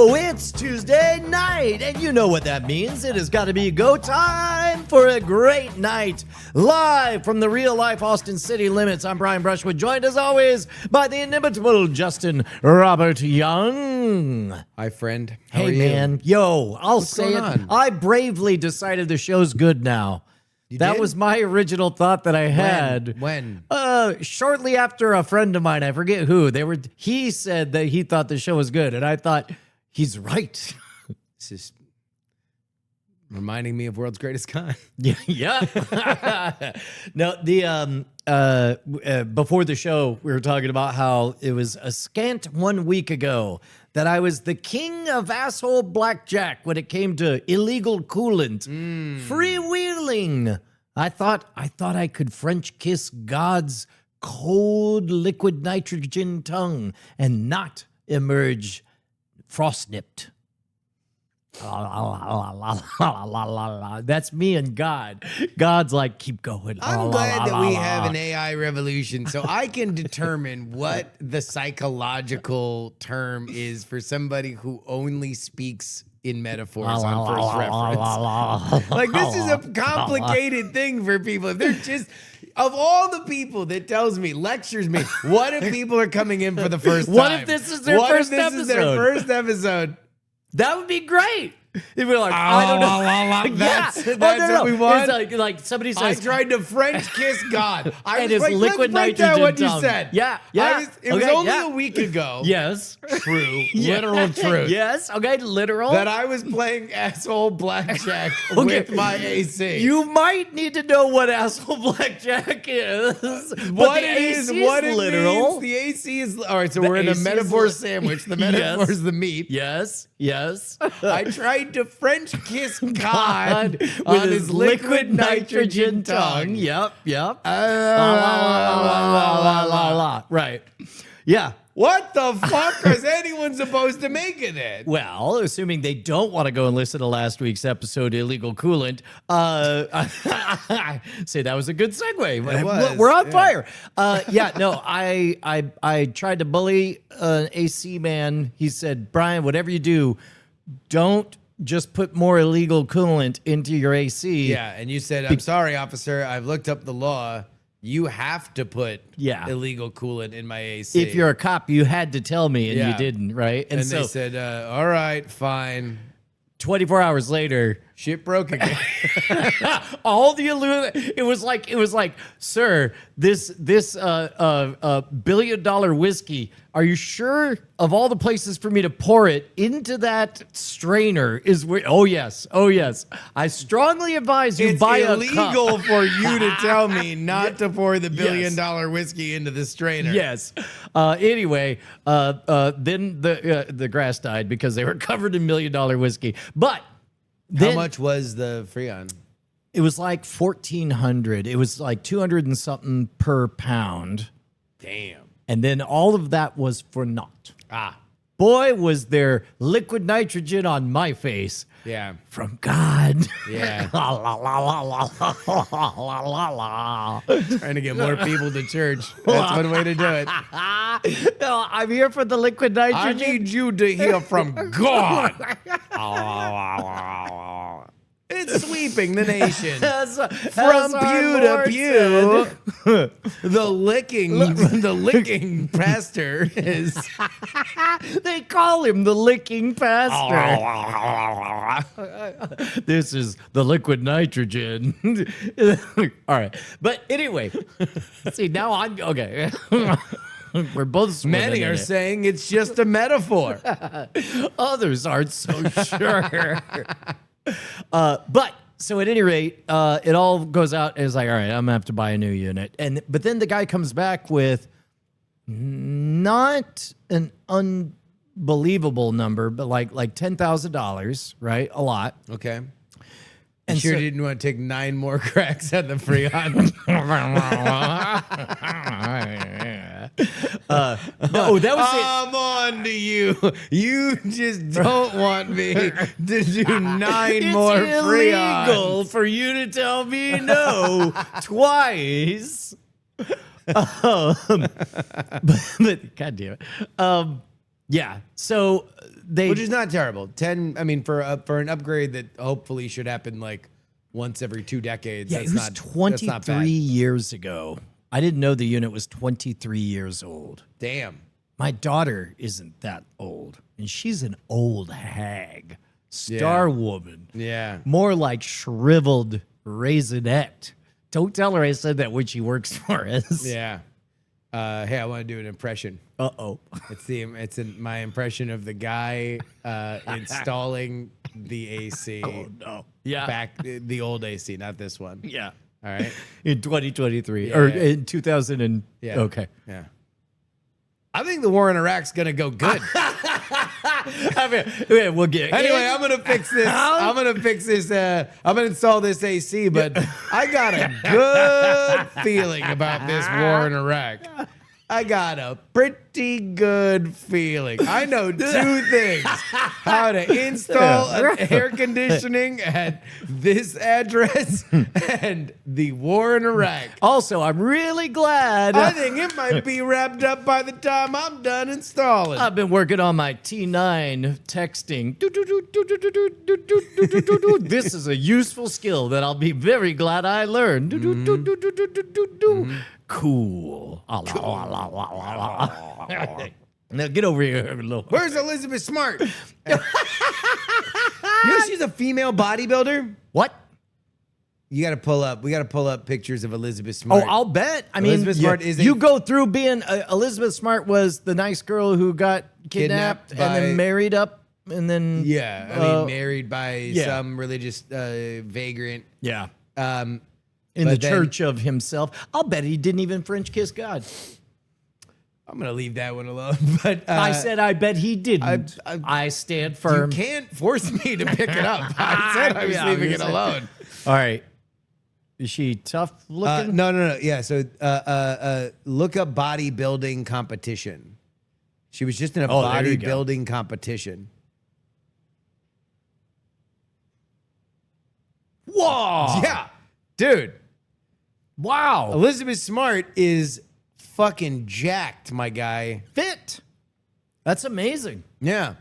Oh, it's Tuesday night, and you know what that means. It has got to be go time for a great night. Live from the real-life Austin City limits, I'm Brian Brushwood, joined as always by the inimitable Justin Robert Young. Hi, friend. How are Hey, you? man. Yo, I'll say going it. on? I bravely decided the show's good now. That did? was my original thought that I had. When? Shortly after a friend of mine, I forget who, he said that he thought the show was good, and I thought, he's right. This is reminding me of World's Greatest Con. Yeah. No, before the show, we were talking about how it was a scant 1 week ago that I was the king of asshole blackjack when it came to illegal coolant, freewheeling. I thought I could French kiss God's cold liquid nitrogen tongue and not emerge frost nipped. That's me and God. God's like, keep going. I'm glad that we have an AI revolution so I can determine what the psychological term is for somebody who only speaks in metaphors on first reference. Like, this is a complicated thing for people. If they're just, of all the people that tells me, lectures me, what if people are coming in for the first time? What if this is their first What if this is their episode? first episode? That would be great. If we're like, I don't know. That's Yeah. what we want? It's like somebody I says, tried to French kiss God. I And was his like, liquid let's break down nitrogen what you tongue. said. Yeah. It was Okay, only yeah. a week ago. yes. True. Yeah. Literal truth. Yes. Okay. Literal. That I was playing asshole blackjack Okay. with my AC. You might need to know what asshole blackjack is. But what the it is, AC what it literal. means. The AC is all right. So The we're in a AC is metaphor li- sandwich. The Yes. metaphor is the meat. Yes. I tried to French kiss God with on his liquid nitrogen tongue. Yep. La. Right. Yeah. What the fuck is anyone supposed to make of it? Well, assuming they don't want to go and listen to last week's episode, Illegal Coolant, say that was a good segue. It was, We're on yeah. fire. I tried to bully an AC man. He said, Brian, whatever you do, don't just put more illegal coolant into your AC. Yeah, and you said, I'm sorry, officer. I've looked up the law. You have to put illegal coolant in my AC. If you're a cop, you had to tell me, and you Yeah. didn't, right? and so they said, all right, fine. 24 hours later, Shit broke again. all the it was like, sir, this $1 billion whiskey, are you sure of all the places for me to pour it into that strainer is where? Oh yes, I strongly advise you It's buy a illegal cup. for you to tell me not to pour the $1 billion whiskey into the strainer. Yes. Anyway, then the grass died because they were covered in $1 million whiskey. But How much was the Freon? it was like 1,400. It was like 200 and something per pound. Damn. And then all of that was for naught. Ah, Boy, was there liquid nitrogen on my face yeah. from God. Yeah. La, la, la, la, la, la, la, la, la. Trying to get more people to church. That's one way to do it. No, I'm here for the liquid I nitrogen. need you to hear from God. It's sweeping the nation. From pew to pew, the licking pastor is. They call him the licking pastor. This is the liquid nitrogen. All right. But anyway, see, now I'm okay. We're both swimming Many in are it. saying it's just a metaphor. Others aren't so sure. But so at any rate, it all goes out as like, all right, I'm gonna have to buy a new unit. But then the guy comes back with not an unbelievable number, but like $10,000, right? A lot. Okay. And You sure so- didn't want to take 9 more cracks at the Freon? No, that was it. I'm on to you. You just don't want me to do 9 It's more illegal Freons. for you to tell me no twice. But God damn it. Yeah. So they which is not terrible. 10. I mean, for an upgrade that hopefully should happen like once every 2 decades. Yeah, that's it was not 23 that's not bad. years ago. I didn't know the unit was 23 years old. Damn. My daughter isn't that old, and she's an old hag, star woman. Yeah. More like shriveled raisinette. Don't tell her I said that when she works for us. Yeah. Hey, I want to do an impression. Uh-oh. My impression of the guy installing the AC. Oh, no. Yeah. Back the old AC, not this one. Yeah. All right. In 2023. Yeah, or yeah. in 2000 and... Yeah. Okay. Yeah. I think the war in Iraq's gonna go good. I mean, we'll get... Anyway, I'm gonna fix this. I'm gonna install this AC, but I got a good feeling about this war in Iraq. I got a pretty good feeling. I know 2 things: how to install air conditioning at this address and the war in Iraq. Also, I'm really glad... I think it might be wrapped up by the time I'm done installing. I've been working on my T9 texting. This is a useful skill that I'll be very glad I learned. Cool. Now get over here. Little. Where's Elizabeth Smart? You know she's a female bodybuilder? What? We got to pull up pictures of Elizabeth Oh, Smart. I'll bet. I mean, Elizabeth Smart is you go through being Elizabeth Smart was the nice girl who got kidnapped and then married up and then Yeah, I mean, married by some religious vagrant. yeah. In the church of himself. I'll bet he didn't even French kiss God. I'm gonna leave that one alone. But I said I bet he didn't. I stand firm. You can't force me to pick it up. I said I was leaving it alone. All right. Is she tough looking? No. Yeah. So look up bodybuilding competition. She was just in a there you go. bodybuilding competition. Whoa. Yeah, dude. Wow. Elizabeth Smart is fucking jacked, my guy. Fit. That's amazing. Yeah.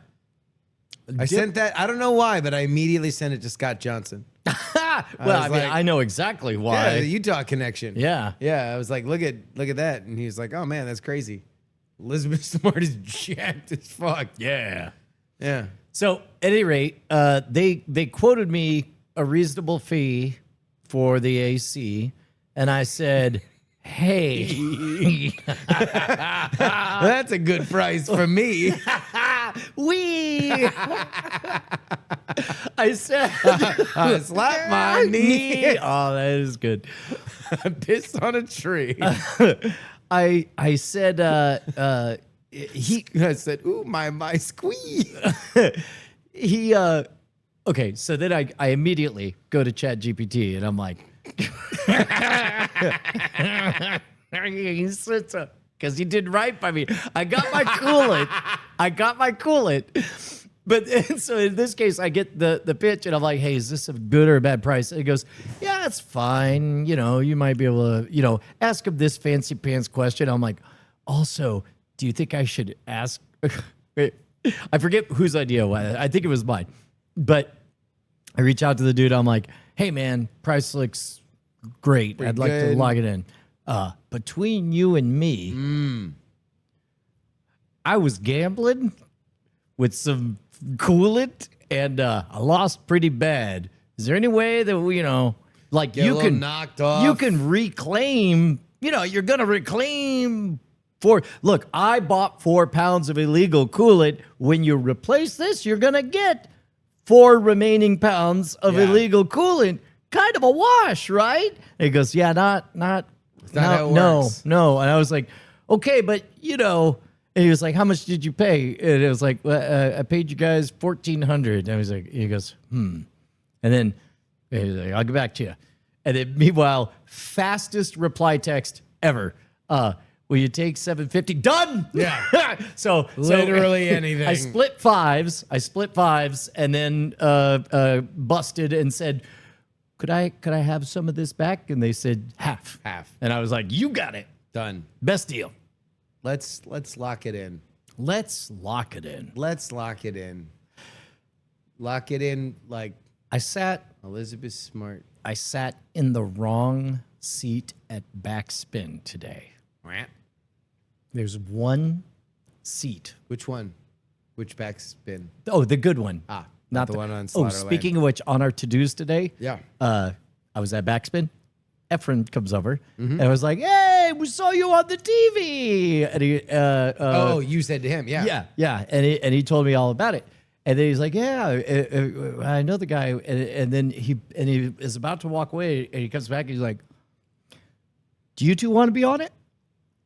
I sent that. I don't know why, but I immediately sent it to Scott Johnson. Well, I mean, like- I know exactly Yeah, why. the Utah connection. Yeah. Yeah. I was like, look at that. And he was like, oh man, that's crazy. Elizabeth Smart is jacked as fuck. Yeah. Yeah. So at any rate, they quoted me a reasonable fee for the AC, and I said, "Hey, That's a good price for me. we." I said, Slap my knee. Oh, that is good. Piss on a tree. I said, he I said, ooh, my squeeze. he okay, so then I immediately go to ChatGPT and I'm like because he did right by me. I got my coolant. But so in this case, I get the pitch and I'm like, hey, is this a good or a bad price? And he goes, yeah, it's fine. You know, you might be able to, ask him this fancy pants question. I'm like, also, do you think I should ask? I forget whose idea it was. I think it was mine. But I reach out to the dude. I'm like, hey, man, price looks great. I'd like to log it in. Between you and me, I was gambling with some coolant and I lost pretty bad. Is there any way that we, like Get a you little can knocked off. you can reclaim, you're going to reclaim look, I bought 4 pounds of illegal coolant. When you replace this, you're going to get 4 remaining pounds of illegal coolant. Kind of a wash, right? And he goes, yeah, not how it works. no. And I was like, okay, but and he was like, how much did you pay? And it was like, well, I paid you guys $1,400. And I was like, he goes, And then he was like, I'll get back to you. And then meanwhile, fastest reply text ever. Will you take $750? Done. Yeah. So Literally anything. I split fives, and then busted and said, could I have some of this back? And they said half. Half. And I was like, you got it. Done. Best deal. Let's lock it in. Let's lock it in. Let's lock it in. Lock it in like I sat Elizabeth Smart. in the wrong seat at Backspin today. There's one seat. Which one? Which backspin? Oh, the good one. Not the one on Oh, Slaughterland. speaking of which, on our to-dos today, Yeah. I was at Backspin. Efren comes over and I was like, "Hey, we saw you on the TV." And he, Oh, you said to him, yeah. yeah, and he told me all about it. And then he's like, "Yeah, I know the guy." And then he is about to walk away, and he comes back and he's like, "Do you two want to be on it?"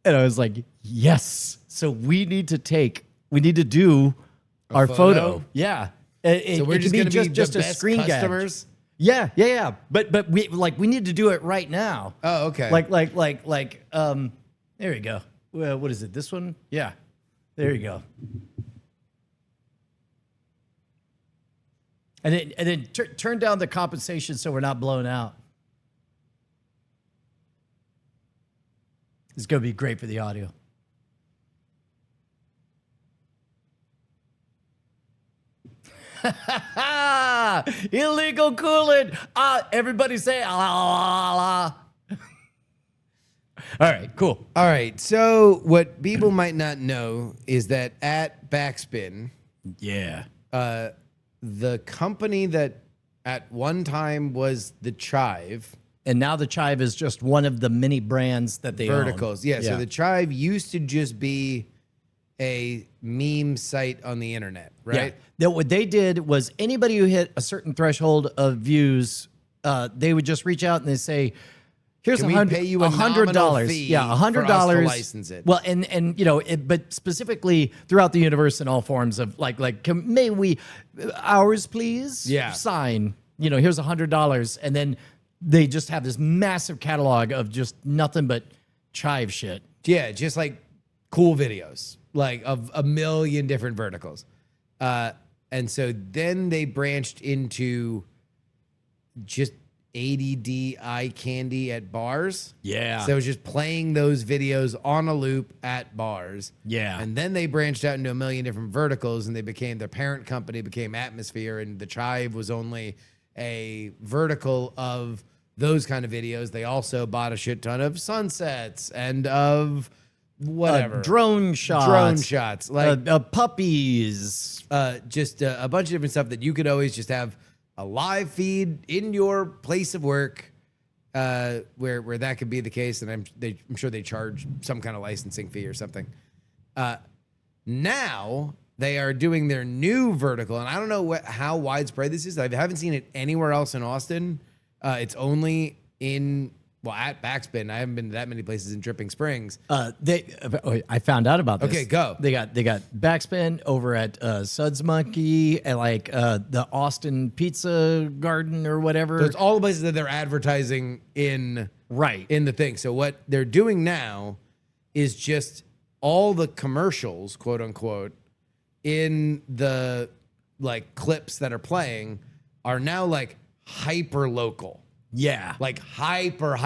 And I was like, "Yes." So we need to do our photo. Yeah. So we're just going to be just the a best screen customers. Yeah. But we need to do it right now. Oh, okay. There you go. Well, what is it? This one? Yeah. There you go. And then turn down the compensation so we're not blown out. It's going to be great for the audio. Illegal coolant. Everybody say la la la. All right, cool. All right. So what people might not know is that at Backspin, Yeah. the company that at one time was the Chive And now the Chive is just one of the many brands that they Verticals. own. Yeah. So the Chive used to just be a meme site on the internet, right? Yeah. What they did was anybody who hit a certain threshold of views, they would just reach out and they say, "Here's Can we pay you a nominal fee Yeah, $100 for us to license it?" Well, and you know, but specifically throughout the universe in all forms of may we ours please? Yeah. Sign. You know, here's $100, and then they just have this massive catalog of just nothing but Chive shit. Yeah, just like cool videos, like of a million different verticals. And so then they branched into just ADD eye candy at bars. Yeah. So it was just playing those videos on a loop at bars. Yeah. And then they branched out into a million different verticals, and they became, their parent company became Atmosphere, and the Chive was only a vertical of those kind of videos. They also bought a shit ton of sunsets and of whatever. Drone shots. Like puppies. just a bunch of different stuff that you could always just have a live feed in your place of work, where that could be the case. And I'm sure they charge some kind of licensing fee or something. Now they are doing their new vertical, and I don't know how widespread this is. I haven't seen it anywhere else in Austin. It's only at Backspin. I haven't been to that many places in Dripping Springs. I found out about this. Okay, go. They got Backspin over at Suds Monkey and the Austin Pizza Garden or whatever. So it's all the places that they're advertising in the thing. So what they're doing now is just all the commercials, quote unquote, in the clips that are playing are now hyper local. Yeah. Hyper,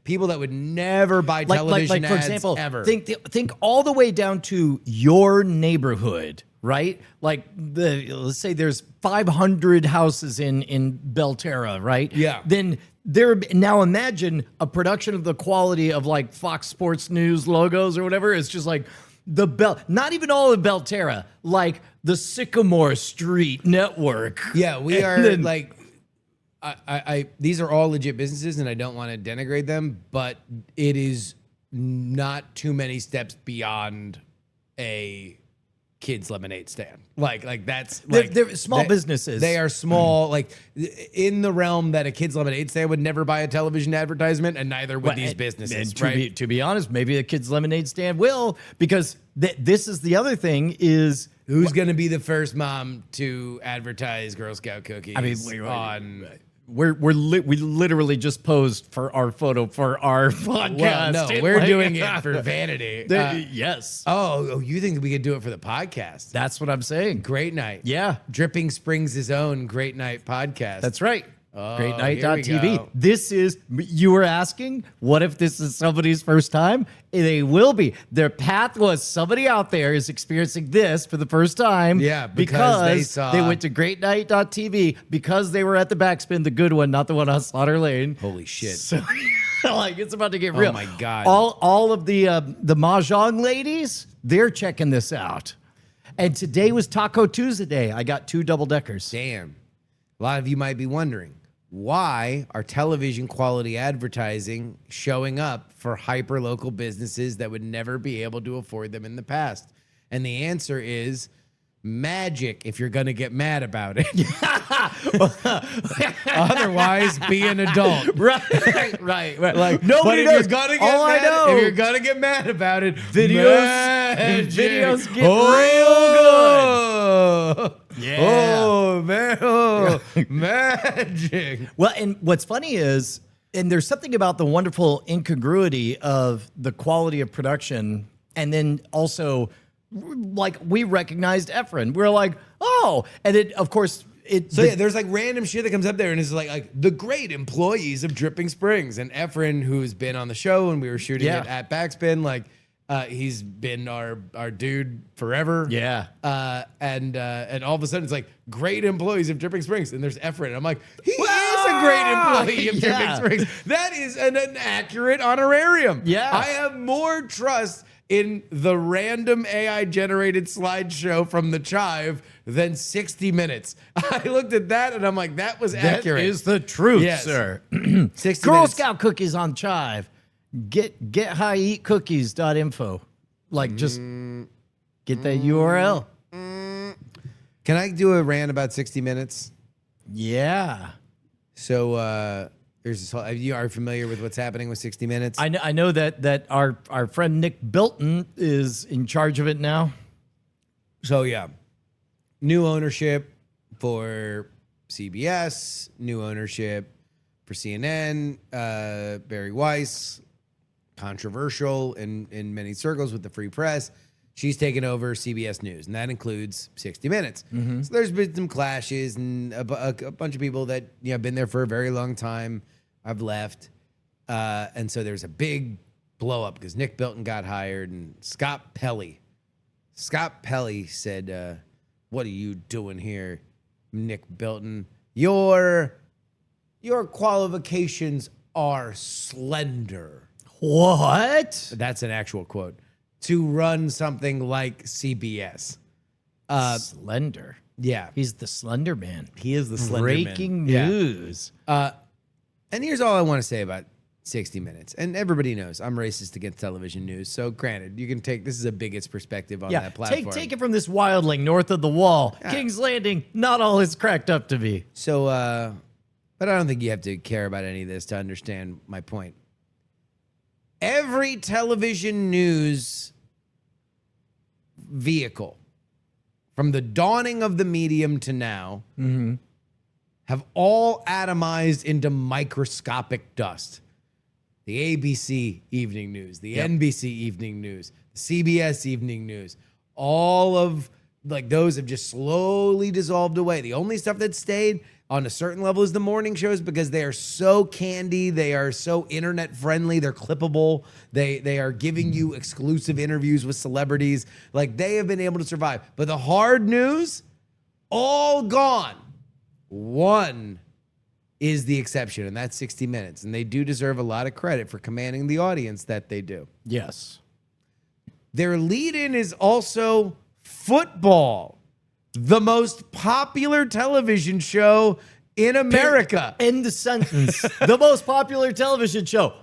people that would never buy television for ads example, ever. Think all the way down to your neighborhood, right? Let's say there's 500 houses in Belterra, right? Yeah. Then now imagine a production of the quality of Fox Sports News logos or whatever. It's just not even all of Belterra, the Sycamore Street network. Yeah, we are these are all legit businesses, and I don't want to denigrate them, but it is not too many steps beyond a kids lemonade stand. That's They're small businesses. They are small, in the realm that a kids lemonade stand would never buy a television advertisement, and neither would these businesses. And to be honest, maybe a kids lemonade stand will, because this is the other thing is who's going to be the first mom to advertise Girl Scout cookies. I mean, we literally just posed for our photo for our podcast. Well, no, we're doing it for vanity. Yes. Oh, you think we could do it for the podcast? That's what I'm saying. Great Night. Yeah. Dripping Springs' own Great Night podcast. That's right. GreatNight.tv. go. This is, you were asking, what if this is somebody's first time? They will be. Their path was somebody out there is experiencing this for the first time. Yeah, because they went to GreatNight.tv because they were at the Backspin, the good one, not the one on Slaughter Lane. Holy shit. So, like, it's about to get real. Oh my God. All of the Mahjong ladies, they're checking this out. And today was Taco Tuesday. I got 2 double deckers. Damn. A lot of you might be wondering, why are television quality advertising showing up for hyper local businesses that would never be able to afford them in the past? And the answer is magic, if you're going to get mad about it. Otherwise, be an adult. Right. Like, nobody but knows. If you're gonna get All I mad, know, if you're gonna get mad about it, videos get real good. Yeah. Oh man, oh, magic. Well, and what's funny is, and there's something about the wonderful incongruity of the quality of production, and then also, like, we recognized Efren. We're like, oh, and it, of course, So yeah, there's like random shit that comes up there, and it's like the great employees of Dripping Springs, and Efren, who's been on the show, and we were shooting it at Backspin, like he's been our dude forever. Yeah. And all of a sudden it's like great employees of Dripping Springs, and there's Efren. And I'm like, he is a great employee of Dripping Springs. That is an accurate honorarium. Yeah. I have more trust in the random AI generated slideshow from the Chive than 60 Minutes. I looked at that and I'm like, that was accurate. That is the truth, Yes. sir. 60 Girl Minutes. Scout cookies on Chive. GethighEatCookies.info. Like, just get that URL. Can I do a rant about 60 Minutes? Yeah. So there's this whole, you are familiar with what's happening with 60 Minutes? I know that our friend Nick Bilton is in charge of it now. So yeah, new ownership for CBS, new ownership for CNN, Barry Weiss, controversial in many circles with the Free Press. She's taken over CBS News, and that includes 60 Minutes. So there's been some clashes, and a bunch of people that have been there for a very long time have left. And so there's a big blow up because Nick Bilton got hired, and Scott Pelley said, what are you doing here, Nick Bilton? Your qualifications are slender. What? That's an actual quote. To run something like CBS. Slender. Yeah. He's the Slender Man. He is the Slender Man. Breaking Yeah. news. And here's all I want to say about 60 Minutes. And everybody knows I'm racist against television news. So granted, you can take, this is a biggest perspective on Yeah, that platform. take it from this wildling north of the wall. King's Landing, not all it's cracked up to be. So, but I don't think you have to care about any of this to understand my point. Every television news vehicle from the dawning of the medium to now have all atomized into microscopic dust. The ABC Evening News, the NBC Evening News, the CBS Evening News, all of like those have just slowly dissolved away. The only stuff that stayed on a certain level is the morning shows because they are so candy, they are so internet friendly, they're clippable, they are giving you exclusive interviews with celebrities. Like they have been able to survive. But the hard news, all gone. One is the exception, and that's 60 Minutes. And they do deserve a lot of credit for commanding the audience that they do. Yes. Their lead-in is also football, the most popular television show in America. End the sentence. The most popular television show.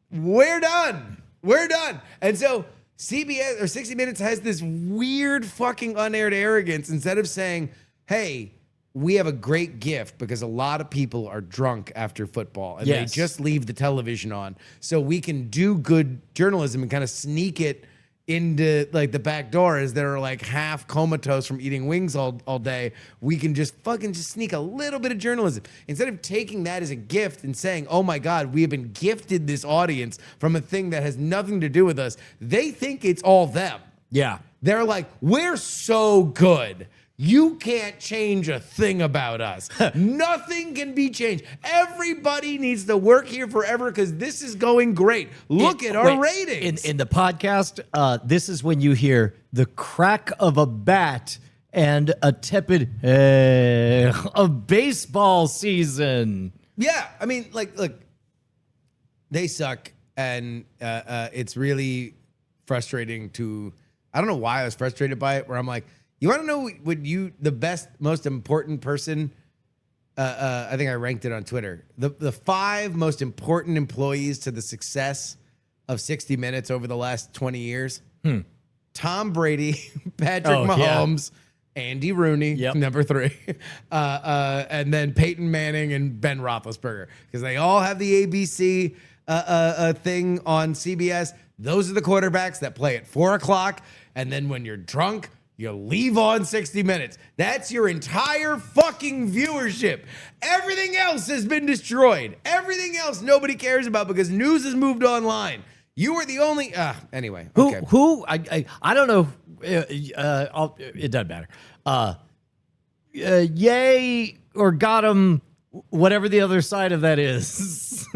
We're done. We're done. And so CBS or 60 Minutes has this weird fucking unaired arrogance. Instead of saying, hey, we have a great gift because a lot of people are drunk after football and Yes. they just leave the television on. So we can do good journalism and kind of sneak it into like the back door as they're like half comatose from eating wings all day. We can just fucking just sneak a little bit of journalism. Instead of taking that as a gift and saying, oh my God, we have been gifted this audience from a thing that has nothing to do with us. They think it's all them. Yeah. They're like, we're so good. You can't change a thing about us. Nothing can be changed. Everybody needs to work here forever because this is going great. Look at our ratings. In the podcast, this is when you hear the crack of a bat and a tepid of baseball season. Yeah, I mean, like, look, they suck, and it's really frustrating to. I don't know why I was frustrated by it. Where I'm like, you want to know what the best, most important person? I think I ranked it on Twitter. The 5 most important employees to the success of 60 Minutes over the last 20 years: Tom Brady, Patrick Mahomes. Yeah. Andy Rooney, number 3, and then Peyton Manning and Ben Roethlisberger, because they all have the ABC thing on CBS. Those are the quarterbacks that play at 4 o'clock, and then when you're drunk, you leave on 60 Minutes. That's your entire fucking viewership. Everything else has been destroyed. Everything else nobody cares about because news has moved online. You were the only. Anyway, okay. Who? I don't know. It doesn't matter. Yay or got him. Whatever the other side of that is,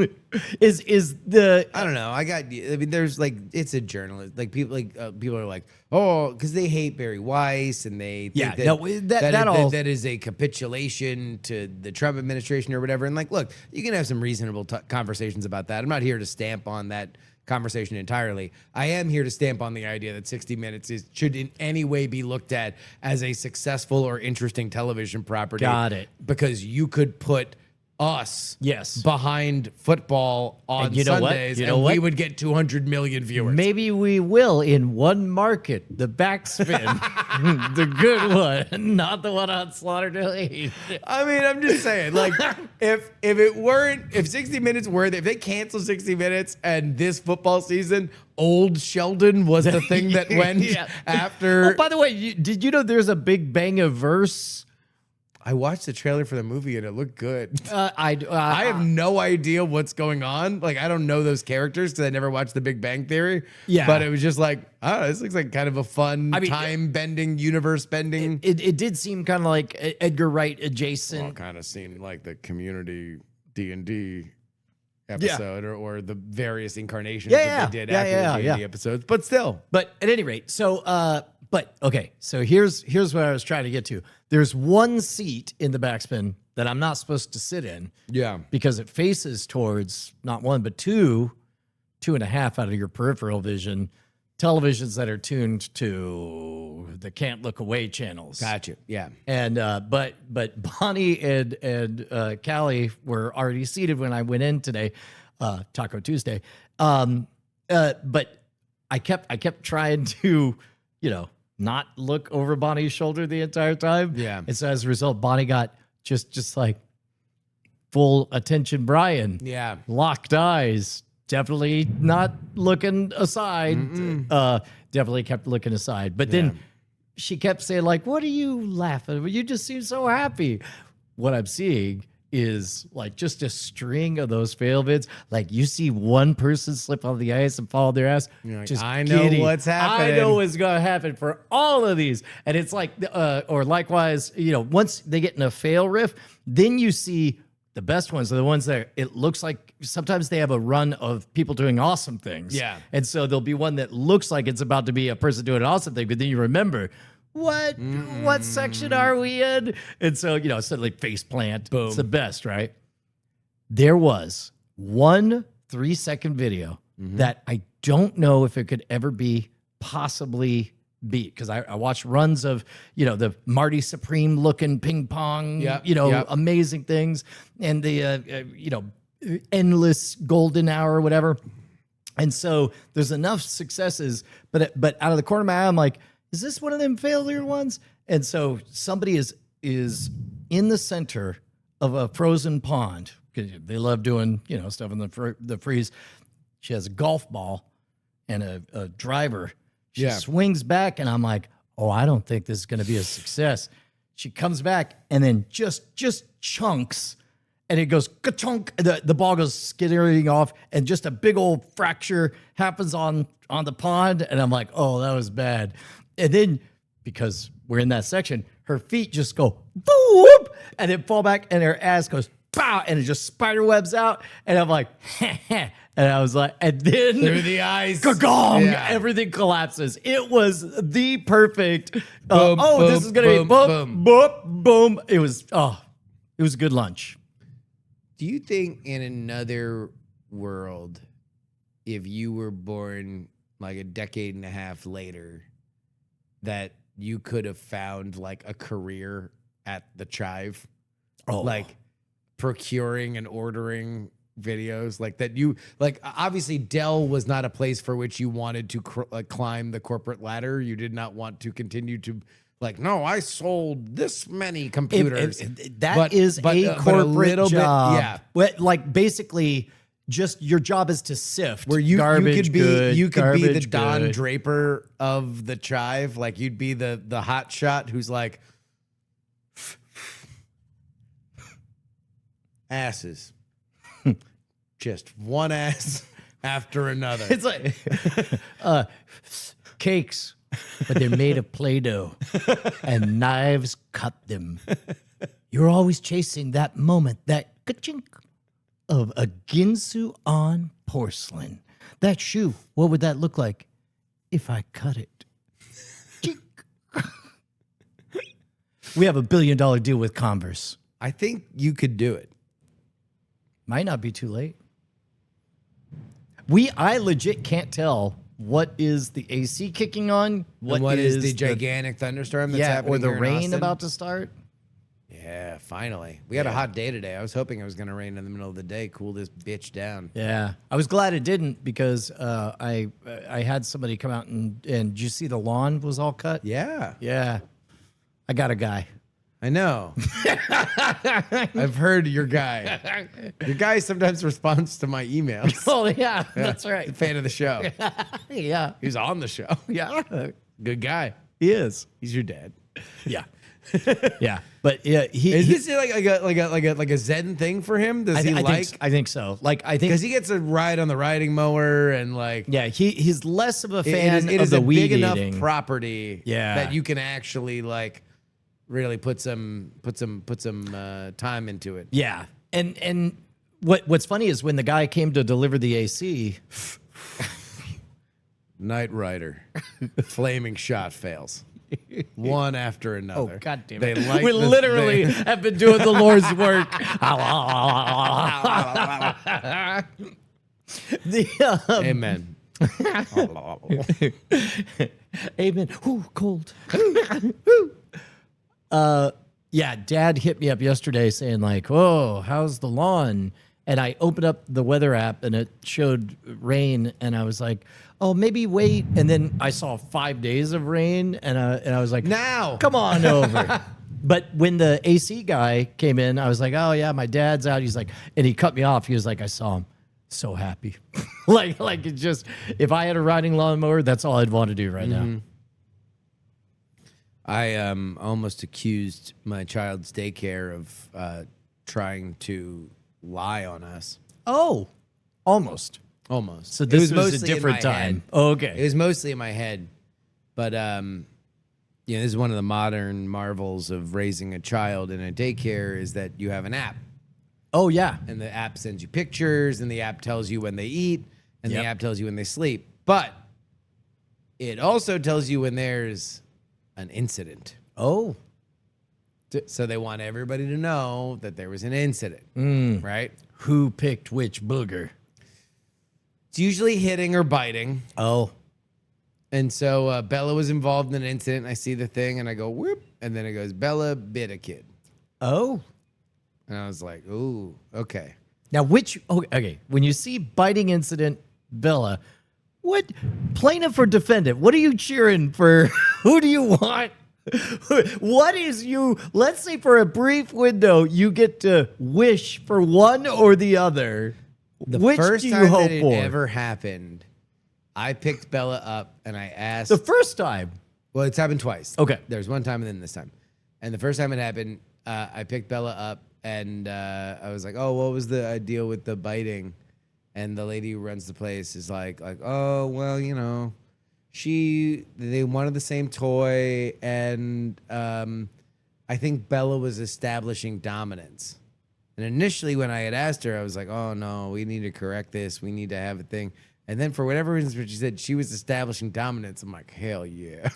is the. I don't know. I mean, there's like, it's a journalist. Like people are like, oh, because they hate Barry Weiss and they think that is a capitulation to the Trump administration or whatever. And like, look, you can have some reasonable conversations about that. I'm not here to stamp on that conversation entirely. I am here to stamp on the idea that 60 Minutes should in any way be looked at as a successful or interesting television property. Got it. Because you could put us behind football on Sundays and we would get 200 million viewers. Maybe we will in one market, the backspin, the good one, not the one on Slaughter 8. I mean, I'm just saying, like, if 60 Minutes if they cancel 60 Minutes and this football season, Old Sheldon was the thing that went after. Oh, by the way, did you know there's a Big Bang-averse? I watched the trailer for the movie and it looked good. I have no idea what's going on. Like, I don't know those characters because I never watched The Big Bang Theory. Yeah. But it was just like, I don't know, this looks like kind of a fun time-bending, universe-bending. It did seem kind of like Edgar Wright adjacent. Well, kind of seemed like the Community D&D episode or the various incarnations that they did after the D&D episodes. But still. But at any rate, so... But okay, so here's what I was trying to get to. There's one seat in the backspin that I'm not supposed to sit in. Yeah. Because it faces towards not 1, but 2.5 out of your peripheral vision, televisions that are tuned to the can't look away channels. Gotcha. Yeah. And but Bonnie and Callie were already seated when I went in today, Taco Tuesday. But I kept trying to, not look over Bonnie's shoulder the entire time. Yeah. And so as a result, Bonnie got just like full attention Brian. Yeah. Locked eyes. Definitely not looking aside. Definitely kept looking aside. But then she kept saying, like, what are you laughing at? You just seem so happy. What I'm seeing is like just a string of those fail vids. Like you see one person slip on the ice and fall their ass. Like, just I know what's happening. I know what's going to happen for all of these. And it's like, or likewise, once they get in a fail riff, then you see the best ones are the ones that it looks like sometimes they have a run of people doing awesome things. Yeah. And so there'll be one that looks like it's about to be a person doing an awesome thing, but then you remember, what section are we in? And so, suddenly face plant. Boom. It's the best, right? There was one 3-second video that I don't know if it could ever be possibly beat. Because I watched runs of, the Marty Supreme looking ping pong, amazing things. And the, endless golden hour or whatever. And so there's enough successes, but out of the corner of my eye, I'm like, is this one of them failure ones? And so somebody is in the center of a frozen pond. They love doing, stuff in the freeze. She has a golf ball and a driver. She swings back, and I'm like, oh, I don't think this is going to be a success. She comes back and then just chunks, and it goes ka-chunk. The ball goes skittering off, and just a big old fracture happens on the pond. And I'm like, oh, that was bad. And then, because we're in that section, her feet just go boop, and then fall back, and her ass goes pow, and it just spider webs out. And I'm like, and I was like, and then Through the eyes. gong, Yeah. everything collapses. It was the perfect. Boom, this boom, is gonna be boom, boom, boom, boom. It was it was a good lunch. Do you think in another world, if you were born like a decade and a half later, that you could have found like a career at the Chive? Oh, Like procuring and ordering videos like that. You like obviously Dell was not a place for which you wanted to climb the corporate ladder. You did not want to continue to like, no, I sold this many computers. That is but a corporate little bit, job. yeah. Like basically, just your job is to sift Where you garbage. could be good, you could be the garbage Don good. Draper of the Chive. Like you'd be the hot shot who's like asses. Just one ass after another. It's like cakes, but they're made of Play-Doh, and knives cut them. You're always chasing that moment, that ka-chink of a Ginsu on porcelain. That shoe, what would that look like if I cut it? Chink. We have $1 billion deal with Converse. I think you could do it. Might not be too late. I legit can't tell what is the AC kicking on, What is the gigantic thunderstorm that's happening or the here in rain Austin? about to start. Yeah, finally. We had a hot day today. I was hoping it was going to rain in the middle of the day, cool this bitch down. Yeah, I was glad it didn't because I had somebody come out and did you see the lawn was all cut? Yeah, Yeah, I got a guy. I know. I've heard your guy. Your guy sometimes responds to my emails. Oh yeah, that's right. Fan of the show. Yeah, He's on the show. yeah, Good guy. he is. He's your dad. Yeah, yeah, but yeah, Is this like a Zen thing for him? Does he like? I think so. Like I think Because he gets a ride on the riding mower and like. yeah, he's less of a It fan is of the a weed big enough eating. property Yeah. that you can actually like really put some time into it. Yeah, and what's funny is when the guy came to deliver the AC. Knight Rider, flaming shot fails, one after another. Oh, God damn They it. like we the- literally have been doing the Lord's work. Amen. Amen. Ooh, cold. Yeah, Dad hit me up yesterday saying like, "Oh, how's the lawn?" And I opened up the weather app and it showed rain, and I was like, "Oh, maybe wait." And then I saw 5 days of rain, and I was like, Now. come on over." But when the AC guy came in, I was like, "Oh yeah, my dad's out." He's like, and he cut me off. He was like, "I saw him, so happy." like it just, if I had a riding lawnmower, that's all I'd want to do right now. I almost accused my child's daycare of trying to lie on us. Oh, almost. Almost. So It this was a mostly in different my time. head. Oh, It okay. was mostly in my head, but you know, this is one of the modern marvels of raising a child in a daycare is that you have an app, Oh yeah. and the app sends you pictures, and the app tells you when they eat, and Yep. the app tells you when they sleep. But it also tells you when there's an incident. Oh. So they want everybody to know that there was an incident, right? Who picked which booger? It's usually hitting or biting. Oh. And so Bella was involved in an incident. I see the thing and I go, whoop. And then it goes, Bella bit a kid. Oh. And I was like, ooh, okay. Now which okay, when you see biting incident, Bella, what plaintiff or defendant? What are you cheering for? Who do you want? What is you? Let's say for a brief window, you get to wish for one or the other. Which First do you time hope that it for? ever happened, I picked Bella up and I asked. The first time. Well, it's happened twice. Okay. There's one time and then this time. And the first time it happened, I picked Bella up and I was like, oh, what was the deal with the biting? And the lady who runs the place is like, oh, well, you know, they wanted the same toy and I think Bella was establishing dominance. And initially, when I had asked her, I was like, "Oh no, we need to correct this. We need to have a thing." And then, for whatever reason, she said she was establishing dominance. I'm like, "Hell yeah!"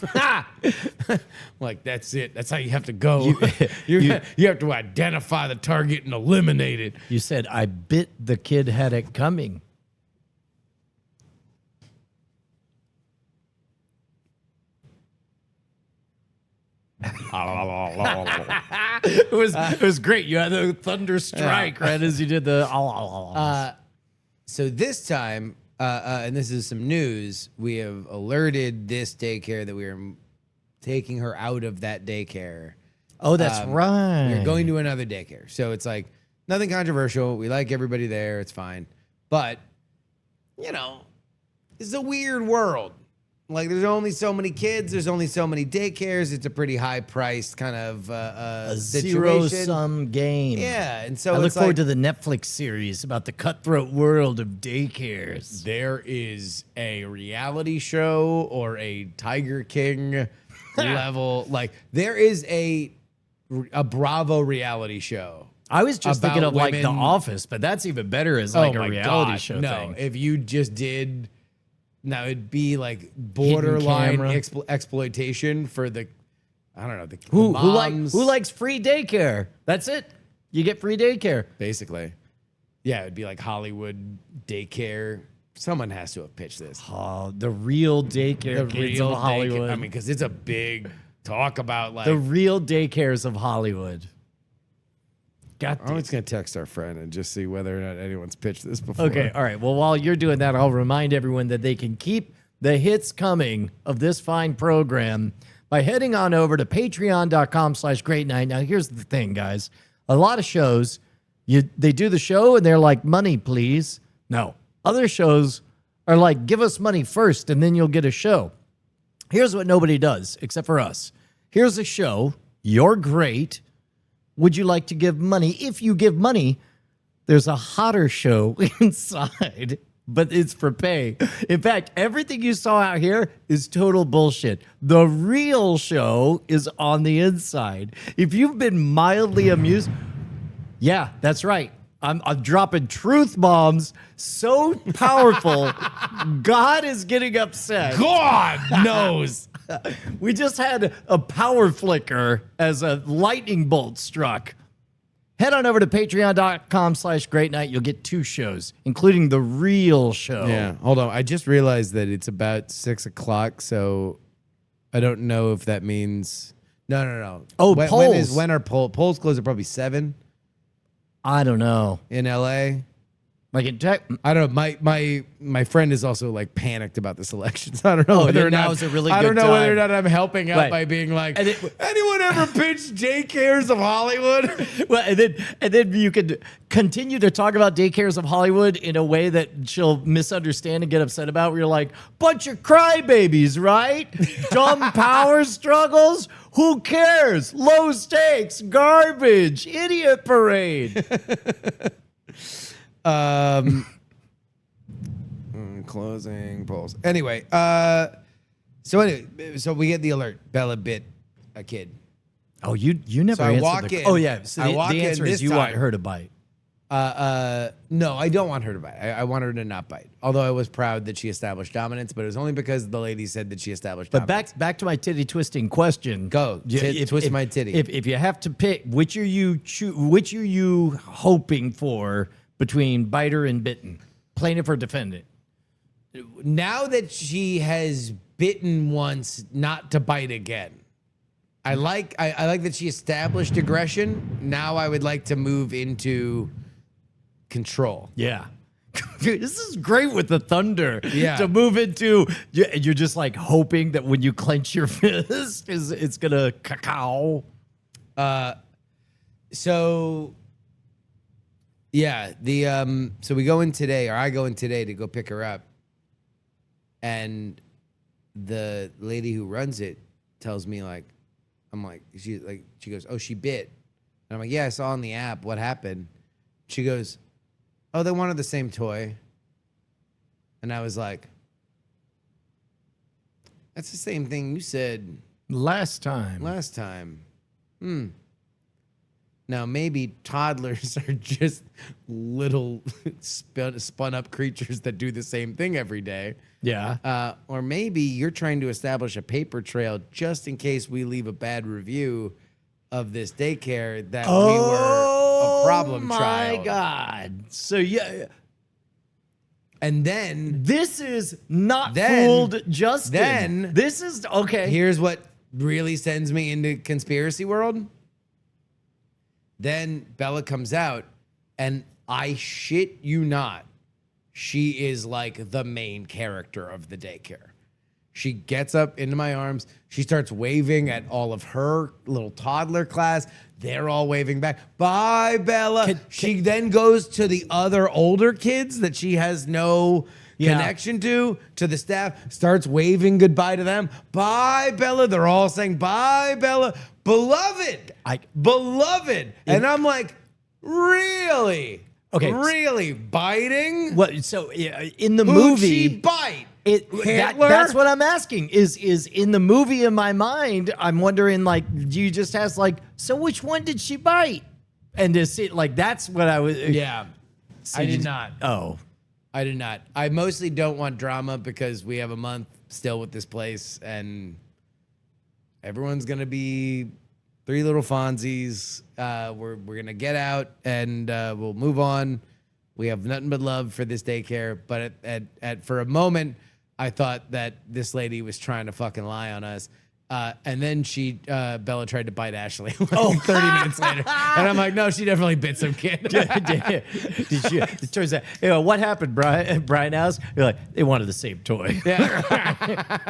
Like, that's it. That's how you have to go. You have to identify the target and eliminate it. You said, I bit the kid had it coming. It was great. You had the thunder strike right as you did the. So this time, and this is some news, we have alerted this daycare that we are taking her out of that daycare. Oh, that's right. We're going to another daycare. So it's like nothing controversial. We like everybody there. It's fine. But, you know, it's a weird world. Like, there's only so many kids. There's only so many daycares. It's a pretty high-priced kind of A situation. zero-sum game. Yeah, and so I look it's forward like, to the Netflix series about the cutthroat world of daycares. there is a reality show or a Tiger King level. Like, there is a Bravo reality show. I was just thinking about of like The women- Office, but that's even better as like a my reality God, show no, thing. if you just did, now it'd be like borderline camera. exploitation for the, I don't know, the Who moms, likes free daycare? That's it. You get free daycare. basically. Yeah, it'd be like Hollywood daycare. Someone has to have pitched this. Oh, the real daycare kids of Hollywood. Daycare. I mean, because it's a big talk about like. The real daycares of Hollywood. Got I'm just gonna text our friend and just see whether or not anyone's pitched this before. Okay, all right. Well, while you're doing that, I'll remind everyone that they can keep the hits coming of this fine program by heading on over to patreon.com/great night. Now, here's the thing, guys. A lot of shows, they do the show and they're like, money, please. No. Other shows are like, give us money first and then you'll get a show. Here's what nobody does except for us. Here's a show. You're great. Would you like to give money? If you give money, there's a hotter show inside, but it's for pay. In fact, everything you saw out here is total bullshit. The real show is on the inside. If you've been mildly amused, yeah, that's right. I'm dropping truth bombs so powerful, God is getting upset. God knows. We just had a power flicker as a lightning bolt struck. Head on over to patreon.com/great night. You'll get 2 shows, including the real show. Yeah, hold on. I just realized that it's about 6 o'clock, so I don't know if that means. No. Oh, when polls. are polls close? At probably 7 I don't know. in LA. Like in tech. I don't know. My friend is also like panicked about this election. So I don't know whether then or not now's a really I don't good know whether or time. not I'm helping out Right. by being like, And it- anyone ever pitched daycares of Hollywood? Well, and then you could continue to talk about daycares of Hollywood in a way that she'll misunderstand and get upset about. Where you're like, bunch of crybabies, right? Dumb power struggles. Who cares? Low stakes, garbage, idiot parade. Closing polls. Anyway, so we get the alert. Bella bit a kid. Oh, you never So I answered walk the. in. Oh yeah. So I the walk in answer is this you want time. her to bite. No, I don't want her to bite. I want her to not bite. Although I was proud that she established dominance, but it was only because the lady said that she established But dominance. back to my titty twisting question. Go. Twist my titty. If you have to pick, which are you hoping for between biter and bitten, plaintiff or defendant? Now that she has bitten once, not to bite again. I like that she established aggression. Now I would like to move into control. Yeah. Dude, this is great with the thunder. Yeah. To move into, you're just like hoping that when you clench your fist, it's gonna cacao. So yeah, so we go in today, or I go in today to go pick her up, and the lady who runs it tells me like, she goes, oh, she bit, and I'm like, yeah, I saw on the app. What happened? She goes, oh, they wanted the same toy, and I was like, that's the same thing you said Last time. last time. Now, maybe toddlers are just little spun up creatures that do the same thing every day. Yeah. Or maybe you're trying to establish a paper trail just in case we leave a bad review of this daycare that we were a problem child. Oh my God. So yeah. And then This is not Then- fooled Justin. then- This is okay. here's what really sends me into conspiracy world. Then Bella comes out, and I shit you not, she is like the main character of the daycare. She gets up into my arms. She starts waving at all of her little toddler class. They're all waving back. Bye, Bella. She then goes to the other older kids that she has no connection to the staff, starts waving goodbye to them. Bye, Bella. They're all saying, bye, Bella. Beloved. Beloved. And I'm like, really? Okay. Really? Biting? What? So in the Who'd she movie, bite? Hitler? That's what I'm asking. Is in the movie in my mind? I'm wondering, like, do you just ask, like, so which one did she bite? And to see, like, that's what I was. Yeah. So I you did just- not. Oh, I did not. I mostly don't want drama because we have a month still with this place and everyone's going to be three little Fonzies. We're going to get out and we'll move on. We have nothing but love for this daycare. But for a moment, I thought that this lady was trying to fucking lie on us. And then Bella tried to bite Ashley like 30 minutes later. And I'm like, no, she definitely bit some kid. did you? It turns out, what happened, Brian House? You're like, they wanted the same toy. Yeah.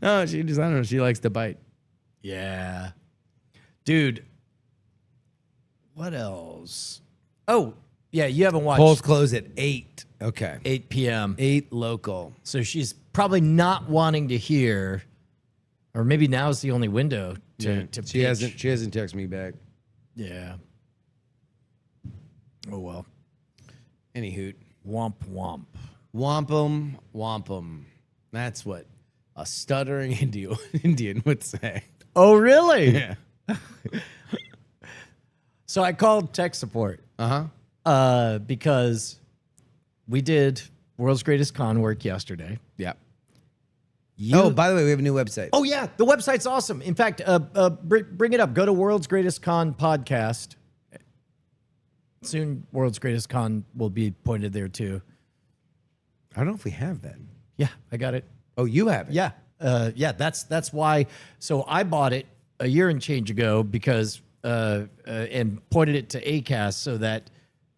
No, she just, I don't know, she likes to bite. Yeah. Dude. What else? Oh, yeah, you haven't watched Polls close at 8. Okay. 8 p.m. 8 local. So she's probably not wanting to hear, or maybe now is the only window to She hasn't texted me back. Yeah. Oh, well. Any hoot. Womp womp. Wampum, wampum. That's what a stuttering Indian would say. Oh, really? Yeah. So I called tech support Uh-huh. because we did World's Greatest Con work yesterday. Yeah. Oh, by the way, we have a new website. Oh, yeah. The website's awesome. In fact, bring it up. Go to World's Greatest Con podcast. Soon, World's Greatest Con will be pointed there, too. I don't know if we have that. Yeah, I got it. Oh, you have it? Yeah. Yeah, that's why. So I bought it a year and change ago because, and pointed it to Acast so that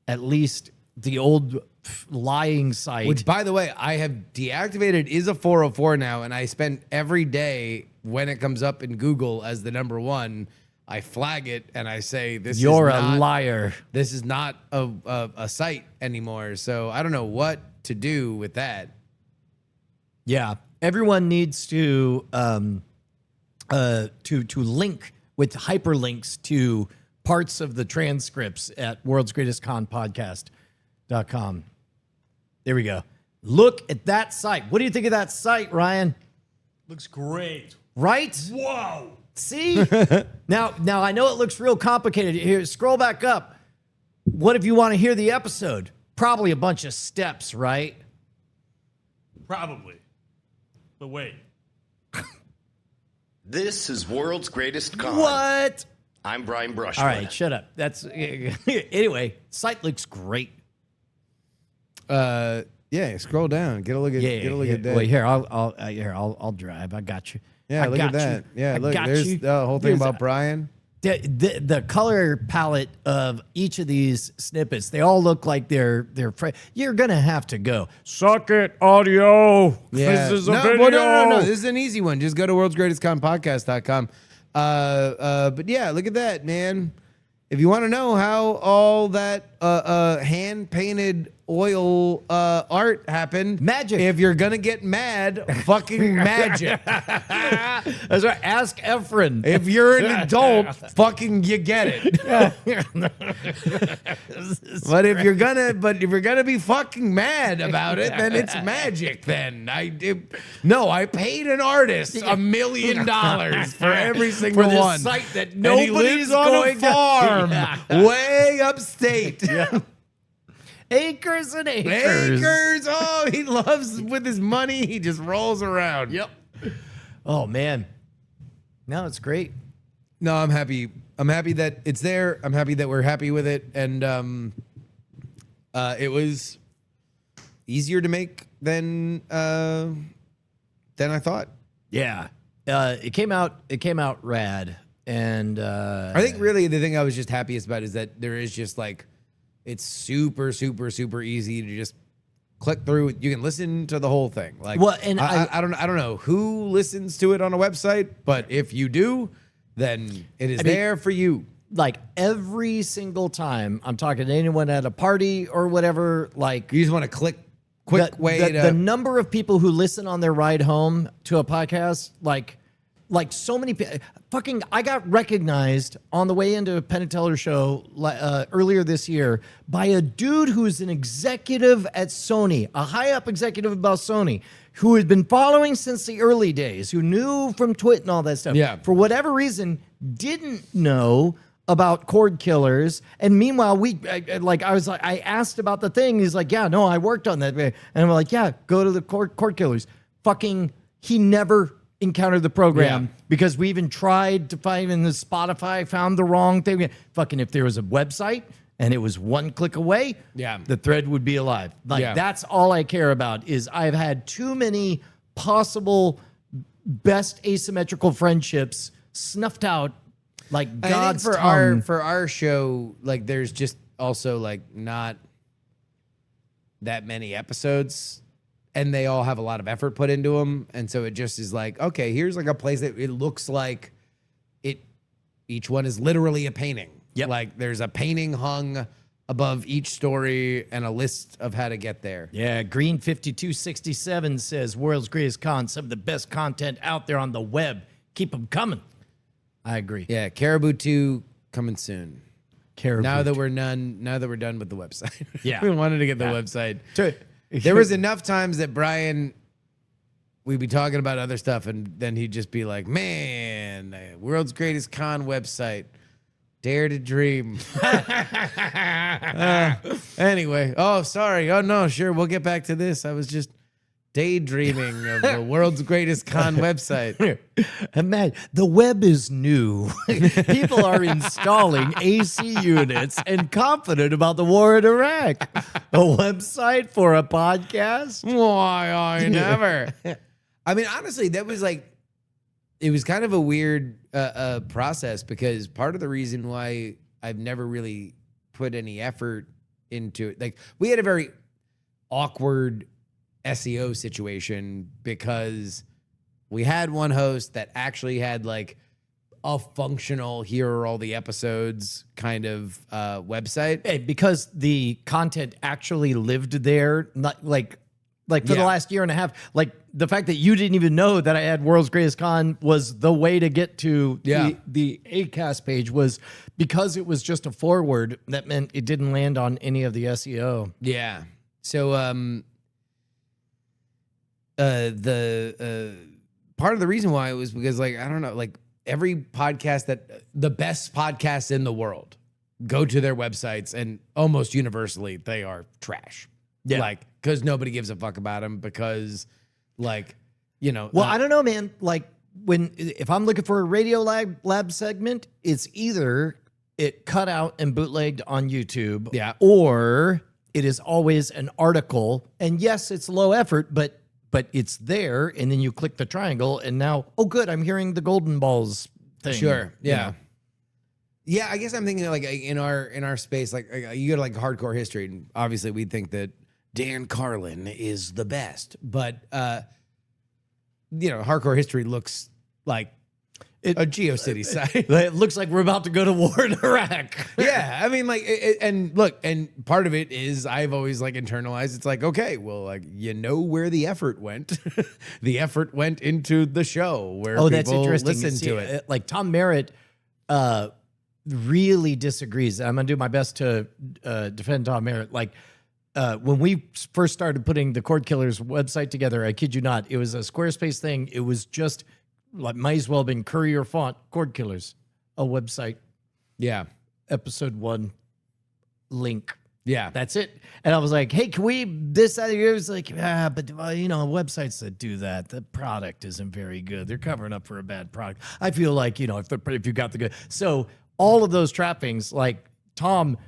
at least the old lying site. Which, by the way, I have deactivated is a 404 now, and I spend every day when it comes up in Google as the number one, I flag it and I say this You're is not, a liar. This is not a site anymore. So I don't know what to do with that. Yeah, everyone needs to link with hyperlinks to parts of the transcripts at worldsgreatestconpodcast.com. There we go. Look at that site. What do you think of that site, Ryan? Looks great. Right? Whoa. See? now I know it looks real complicated. Here, scroll back up. What if you want to hear the episode? Probably a bunch of steps, right? Probably. But wait. This is World's Greatest Con. What? I'm Brian Brushwood. All right, shut up. That's anyway. Site looks great. Yeah, scroll down. Get a look at that. Wait, here I'll drive. I got you. Yeah, I look got at that. you. Yeah, I look. got There's you. the whole thing There's about Brian. the color palette of each of these snippets. They all look like they're. You're gonna have to go. Suck it, audio. Yeah. This is a no, video. well, no. This is an easy one. Just go to worldsgreatestconpodcast.com. But yeah, look at that, man. If you want to know how all that hand painted oil art happen. Magic. If you're gonna get mad, fucking magic. That's right. Ask Efren. If you're an adult, fucking you get it. But if you're gonna be fucking mad about it, then it's magic. Then I paid an artist $1 million for every single For this one. site that And he nobody's lives on going a to- farm Yeah. way upstate. Acres and acres. Acres. Oh, he loves with his money. He just rolls around. Yep. Oh man. No, it's great. No, I'm happy. I'm happy that it's there. I'm happy that we're happy with it. And it was easier to make than I thought. Yeah. It came out rad. And I think really the thing I was just happiest about is that there is just like, it's super, super, super easy to just click through. You can listen to the whole thing. Like, Well, and I don't know who listens to it on a website, but if you do, then it is there for you. like every single time I'm talking to anyone at a party or whatever, like You just want to click quick way to the number of people who listen on their ride home to a podcast, like so many people. Fucking, I got recognized on the way into a Penn and Teller show earlier this year by a dude who's an executive at Sony, a high up executive about Sony, who had been following since the early days, who knew from Twit and all that stuff. Yeah. For whatever reason, didn't know about Cord Killers. And meanwhile, I asked about the thing. He's like, yeah, no, I worked on that. And I'm like, yeah, go to the Cord Killers. Fucking, he never encountered the program because we even tried to find in the Spotify, found the wrong thing. Fucking, if there was a website and it was one click away, the thread would be alive. Like, that's all I care about is I've had too many possible best asymmetrical friendships snuffed out like God's for tongue. for our show, like there's just also like not that many episodes, and they all have a lot of effort put into them, and so it just is like, okay, here's like a place that it looks like it. Each one is literally a painting. Yep. Like there's a painting hung above each story and a list of how to get there. Yeah, Green 5267 says World's Greatest Con, some of the best content out there on the web. Keep them coming. I agree. Yeah, Caribou 2 coming soon. Caribou. Now that we're done with the website. Yeah. We wanted to get the website. To- There was enough times that Brian, we'd be talking about other stuff, and then he'd just be like, man, World's Greatest Con website. Dare to dream. Anyway. Oh, sorry. Oh, no, sure. We'll get back to this. I was just daydreaming of the World's Greatest Con website. Imagine, the web is new. People are installing AC units and confident about the war in Iraq. A website for a podcast? Why I never. I mean, honestly, that was like, it was kind of a weird process because part of the reason why I've never really put any effort into it, like we had a very awkward SEO situation because we had one host that actually had like a functional here are all the episodes kind of website. Hey, because the content actually lived there, not like for the last year and a half. Like the fact that you didn't even know that I had World's Greatest Con was the way to get to the ACAST page, was because it was just a forward that meant it didn't land on any of the SEO. Yeah. So the part of the reason why it was because, like, I don't know, like every podcast that the best podcasts in the world go to their websites, and almost universally they are trash. Yeah. Like, because nobody gives a fuck about them, because like, you know. Well, I don't know, man. Like if I'm looking for a Radio Lab segment, it's either it cut out and bootlegged on YouTube, or it is always an article. And yes, it's low effort, but it's there, and then you click the triangle, and now, oh, good, I'm hearing the Golden Balls thing. Sure. Yeah. You know? Yeah, I guess I'm thinking like in our space, like you go to like hardcore history, and obviously we think that Dan Carlin is the best, but you know, hardcore history looks like a GeoCities site. It looks like we're about to go to war in Iraq. Yeah, I mean, like, and look, and part of it is I've always like internalized. It's like, okay, well, like where the effort went. The effort went into the show where Oh, people that's interesting. listen to it. Like Tom Merritt really disagrees. I'm gonna do my best to defend Tom Merritt. Like when we first started putting the Cord Killers website together, I kid you not, it was a Squarespace thing. It was just like might as well have been Courier font Cord Killers, a website, Yeah, episode 1 link. yeah. That's it. And I was like, hey, can we this out of here? It was like, but websites that do that, the product isn't very good. They're covering up for a bad product. I feel like, if you got the good. So all of those trappings, like Tom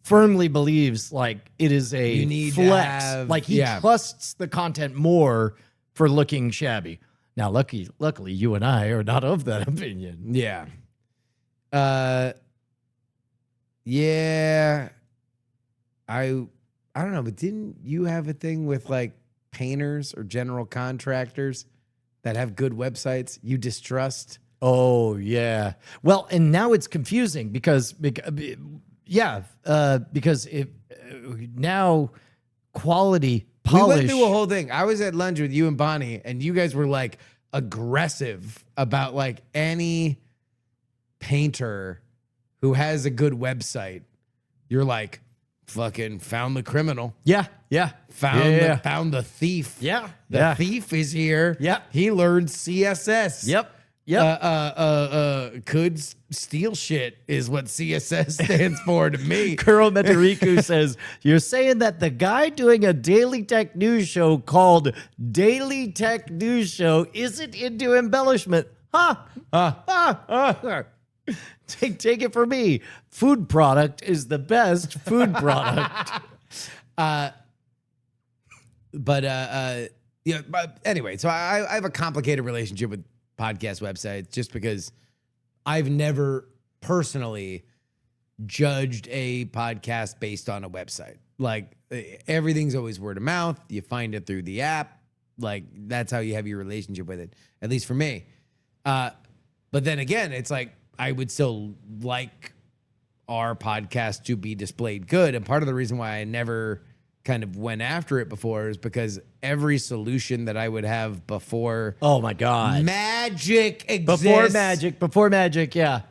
firmly believes like it is a You need to flex. have- Like he yeah. trusts the content more for looking shabby. Now, luckily, you and I are not of that opinion. Yeah. Yeah. I don't know, but didn't you have a thing with like painters or general contractors that have good websites you distrust? Oh yeah. Well, and now it's confusing because if now quality We polish. went through a whole thing. I was at lunch with you and Bonnie, and you guys were like aggressive about like any painter who has a good website. You're like, fucking found the criminal. yeah. Found the thief. Yeah. The Yeah. thief is here. Yep. He learned CSS. Yep. Could steal shit is what CSS stands for to me. Kuro Metariku says, you're saying that the guy doing a Daily Tech News show called Daily Tech News Show isn't into embellishment. Take it from me. Food product is the best food product. But anyway, so I have a complicated relationship with podcast websites just because I've never personally judged a podcast based on a website. Like everything's always word of mouth. You find it through the app. Like that's how you have your relationship with it, at least for me. But then again, it's like I would still like our podcast to be displayed good. And part of the reason why I never kind of went after it before is because every solution that I would have before Oh my God. magic exists. Before magic, yeah.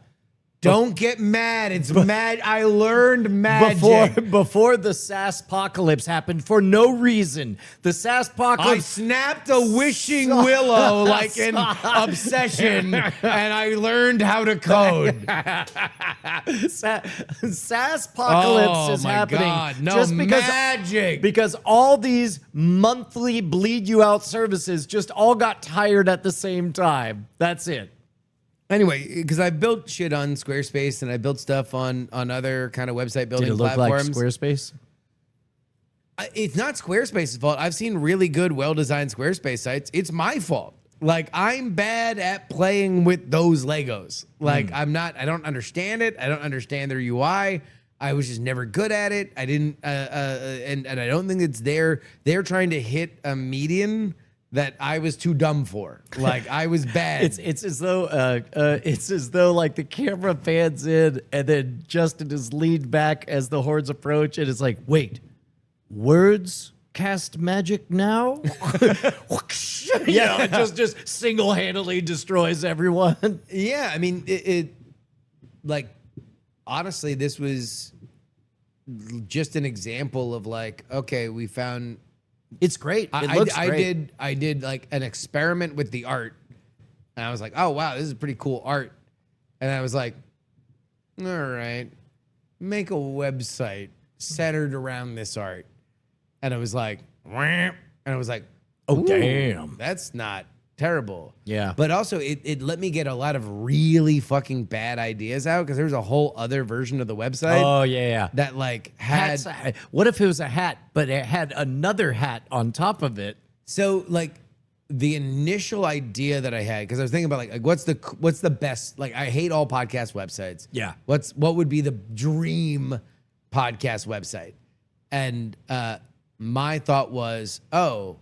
Don't get mad. It's mad. I learned magic. Before the SaaSpocalypse happened for no reason. The I SaaSpocalypse snapped a wishing willow like an obsession, and I learned how to code. SaaSpocalypse is my happening God. No, just magic. because all these monthly bleed you out services just all got tired at the same time. That's it. Anyway, because I built shit on Squarespace and I built stuff on other kind of website building Did it look like platforms. Squarespace? It's not Squarespace's fault. I've seen really good, well-designed Squarespace sites. It's my fault. Like I'm bad at playing with those Legos. Like I don't understand it. I don't understand their UI. I was just never good at it. I didn't, and I don't think it's there. They're trying to hit a median that I was too dumb for. Like I was bad. It's as though like the camera pans in and then Justin is leaned back as the hordes approach and it's like, wait, words cast magic now? Yeah, it just single-handedly destroys everyone. Yeah, I mean, it like honestly, this was just an example of like, okay, we found. It's great. It looks great. I did like an experiment with the art, and I was like, oh wow, this is pretty cool art, and I was like, all right, make a website centered around this art, and I was like, and I was like, Oh, ooh, damn. that's not terrible. Yeah. But also it let me get a lot of really fucking bad ideas out because there was a whole other version of the website Oh, yeah. that like had Hats, what if it was a hat, but it had another hat on top of it? so like the initial idea that I had because I was thinking about like what's the best like I hate all podcast websites. Yeah. What would be the dream podcast website? And my thought was, oh,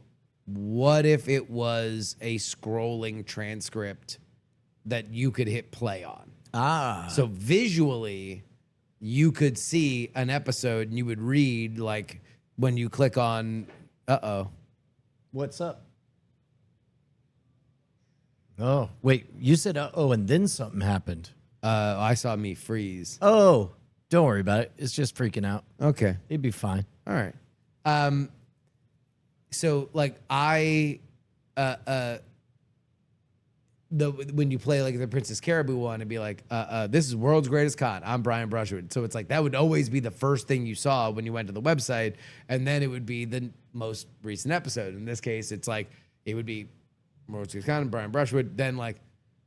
what if it was a scrolling transcript that you could hit play on. Ah. So visually, you could see an episode and you would read like when you click on, What's up? Oh, wait. You said, oh, and then something happened. I saw me freeze. Oh, don't worry about it. It's just freaking out. Okay. It'd be fine. All right. So like when you play like the Princess Caribou one, it'd be like, this is World's Greatest Con. I'm Brian Brushwood. So it's like that would always be the first thing you saw when you went to the website, and then it would be the most recent episode. In this case, it's like it would be World's Greatest Con, Brian Brushwood. Then like,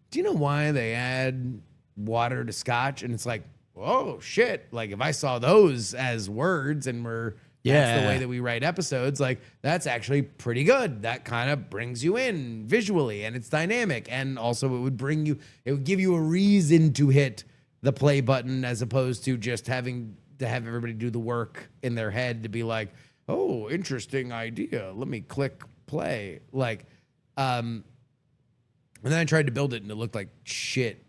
do you know why they add water to scotch? And it's like, oh shit! Like if I saw those as words and were that's the way that we write episodes. Like, that's actually pretty good. That kind of brings you in visually, and it's dynamic. And also, it would give you a reason to hit the play button as opposed to just having to have everybody do the work in their head to be like, oh, interesting idea. Let me click play. Like, and then I tried to build it, and it looked like shit.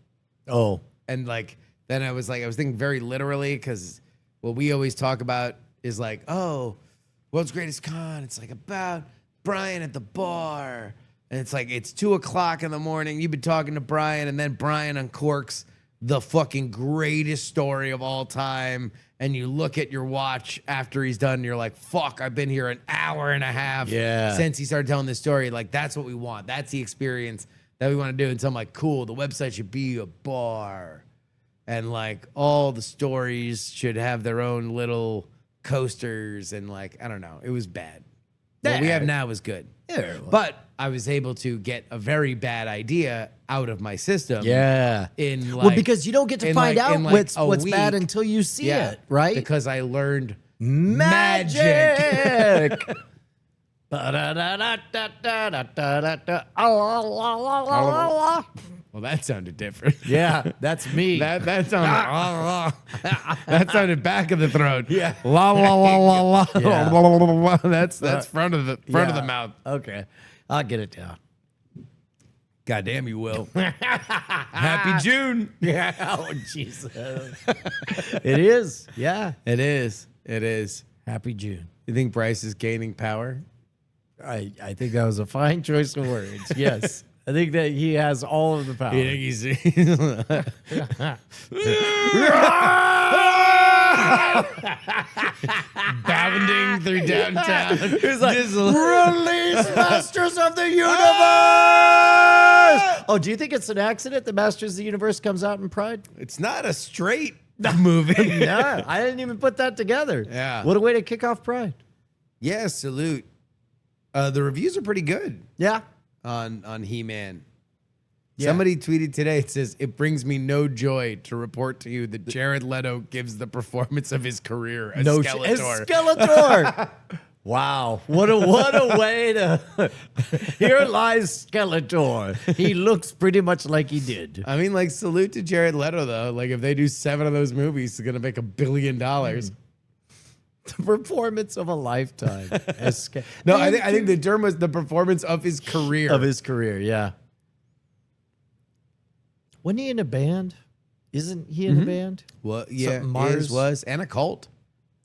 Oh. And like, then I was thinking very literally, because what we always talk about is like, oh, World's Greatest Con. It's like about Brian at the bar. And it's like, it's 2:00 in the morning. You've been talking to Brian, and then Brian uncorks the fucking greatest story of all time. And you look at your watch after he's done, and you're like, fuck, I've been here an hour and a half since he started telling this story. Like, that's what we want. That's the experience that we want to do. And so I'm like, cool, the website should be a bar. And like, all the stories should have their own little coasters, and like, I don't know, it was bad. What we have now is good. Yeah. But I was able to get a very bad idea out of my system. Yeah. In like, well, because you don't get to find out what's bad week. until you see it, right? Because I learned magic. Well, that sounded different. Yeah, that's me. That sounded that sounded back of the throat. Yeah. La la la la la. Yeah. La, la, la, la. That's front of the mouth. Okay, I'll get it down. God damn you will. Happy June. Yeah. Oh Jesus. It is. Yeah. It is. It is. Happy June. You think Bryce is gaining power? I think that was a fine choice of words. Yes. I think that he has all of the power. You think he's bounding through downtown? He's like, Just- release Masters of the Universe! Oh, do you think it's an accident that Masters of the Universe comes out in Pride? It's not a straight movie. Yeah, I didn't even put that together. Yeah. What a way to kick off Pride. Yeah, salute. The reviews are pretty good Yeah. on He-Man. Yeah. Somebody tweeted today, it says, it brings me no joy to report to you that Jared Leto gives the performance of his career as Skeletor. Skeletor. Wow. What a way to here lies Skeletor. He looks pretty much like he did. I mean, like, salute to Jared Leto, though. Like, if they do 7 of those movies, it's going to make $1 billion. The performance of a lifetime. No, I think the term was the performance of his career. Of his career, yeah. Wasn't he in a band? Isn't he in a band? Well, yeah, Something Mars his was. And a cult.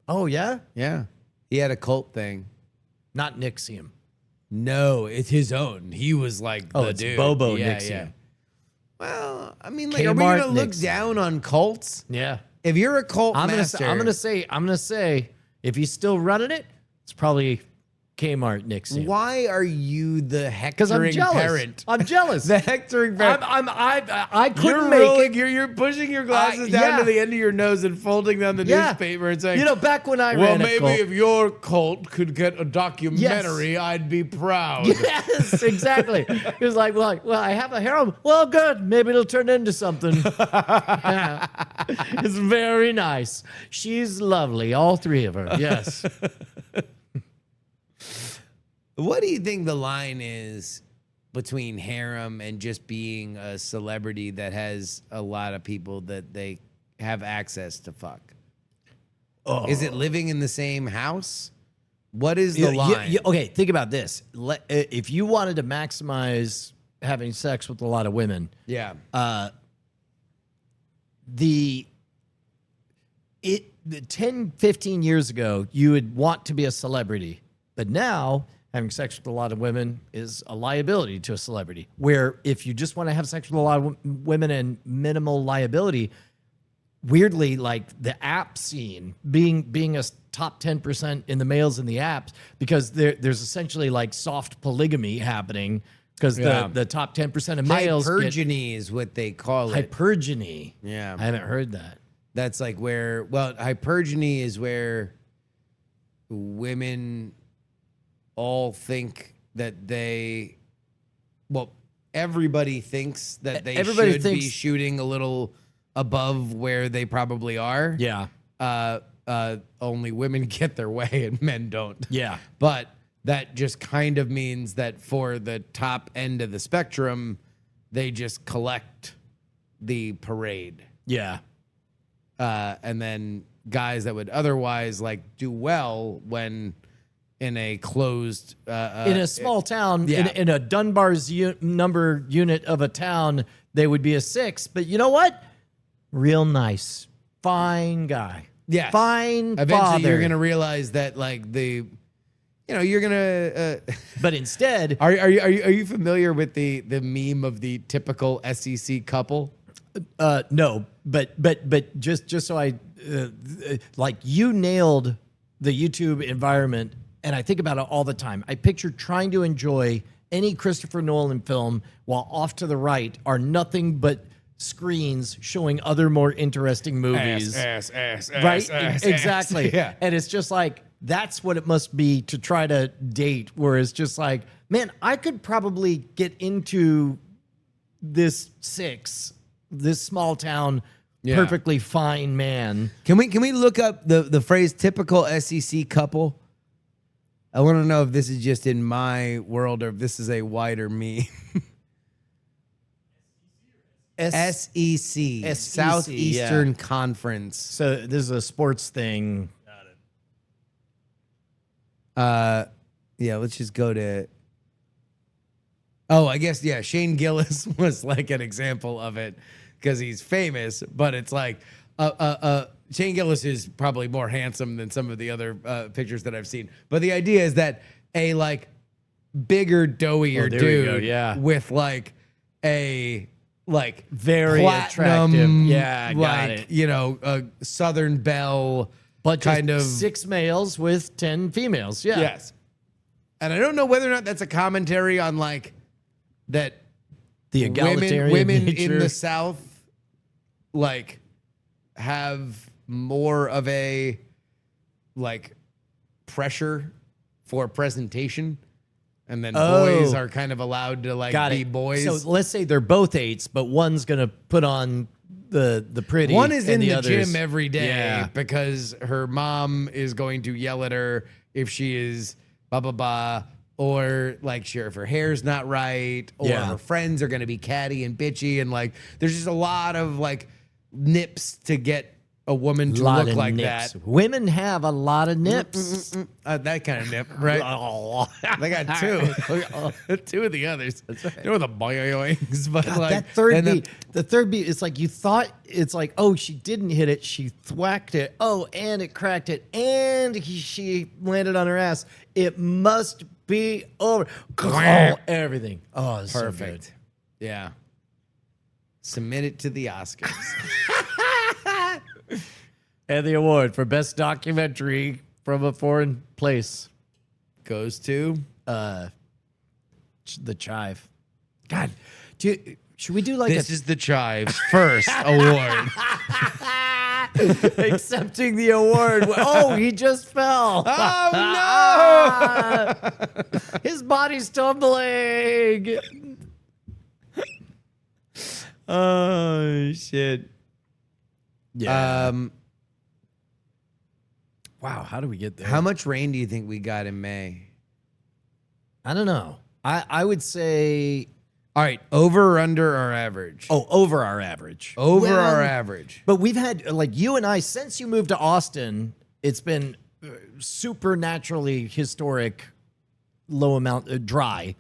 Oh, yeah? Yeah. He had a cult thing. Not Nixium. No, it's his own. He was like the it's dude. Bobo Yeah, Nixium. yeah. Well, I mean, like, are we Kmart going to look Nixium. down on cults? Yeah. If you're a cult master, I'm gonna say, if he's still running it, it's probably Kmart Nixium. why are you the Because I'm hectoring jealous. parent? I'm jealous. The hectoring parent. I couldn't You're make rolling, it. you're pushing your glasses down yeah. to the end of your nose and folding down the Yeah. newspaper and saying, You know, back when I well, ran a maybe cult- if your cult could get a documentary, I'd be proud. Yes, exactly. He was like, well, I have a harem. Well, good. Maybe it'll turn into something. Yeah. It's very nice. She's lovely, all 3 of her. Yes. What do you think the line is between harem and just being a celebrity that has a lot of people that they have access to fuck? Is it living in the same house? What is the line? Okay, think about this. If you wanted to maximize having sex with a lot of women. Yeah. The 10, 15 years ago, you would want to be a celebrity. But now, having sex with a lot of women is a liability to a celebrity. Where if you just want to have sex with a lot of women and minimal liability, weirdly, like the app scene being a top 10% in the males in the apps, because there's essentially like soft polygamy happening because the top 10% of males Hypergamy is what they call it. hypergamy. Yeah. I haven't heard that. That's like where, well, hypergamy is where women all think that everybody thinks that they Everybody should be thinks- shooting a little above where they probably are. Yeah. Only women get their way and men don't. Yeah. But that just kind of means that for the top end of the spectrum, they just collect the parade. Yeah. And then guys that would otherwise like do well when in a closed In a small town, yeah. in a Dunbar's number unit of a town, they would be a 6. But you know what? Real nice. Fine guy. Yes. Fine Eventually father. you're gonna realize that like you're gonna But instead, are you familiar with the meme of the typical SEC couple? no, but just so I like, you nailed the YouTube environment, and I think about it all the time. I picture trying to enjoy any Christopher Nolan film while off to the right are nothing but screens showing other more interesting movies. Right? Exactly. Yeah. And it's just like, that's what it must be to try to date, where it's just like, man, I could probably get into this 6, this small town, Yeah. perfectly fine man. Can we look up the phrase typical SEC couple? I want to know if this is just in my world or if this is a wider meme. SEC, Southeastern Conference. So this is a sports thing. Yeah, let's just go to. Oh, I guess yeah. Shane Gillis was like an example of it because he's famous, but it's like Shane Gillis is probably more handsome than some of the other pictures that I've seen. But the idea is that a like bigger, doughier there we go, dude, yeah. with like a like Very platinum, attractive. Yeah, got like it. you know, a Southern Belle, But just kind of 6 males with 10 females. Yeah. Yes. And I don't know whether or not that's a commentary on like that The egalitarian women nature. in the South like have more of a like pressure for presentation, and then boys are kind of allowed to like Got be it. boys. So let's say they're both 8s, but one's gonna put on the pretty. One is and in the others- gym every day Yeah. because her mom is going to yell at her if she is blah blah blah, or like sure if her hair's not right, or Yeah. her friends are going to be catty and bitchy, and like there's just a lot of like nips to get a woman to Lot look of like nips. that. Women have a lot of nips. That kind of nip, right? Oh. They got 2. 2 of the others. They were the boings, but like That third and then- beat, the third beat, it's like you thought, it's like, oh, she didn't hit it, she thwacked it. Oh, and it cracked it, and she landed on her ass. It must be over. Oh, everything. Oh, it's Perfect. So Yeah. Submit it to the Oscars. good. And the award for best documentary from a foreign place, Goes to The Chive. God, should we do like This is the Chive's first award. accepting the award? Oh, he just fell. Oh His body's tumbling. Oh shit. Yeah. Wow. How do we get there? How much rain do you think we got in May? I don't know. I would say, All right, over or under our average? over our average. Over Well, our average. But we've had, like, you and I, since you moved to Austin, it's been supernaturally historic, low amount, dry.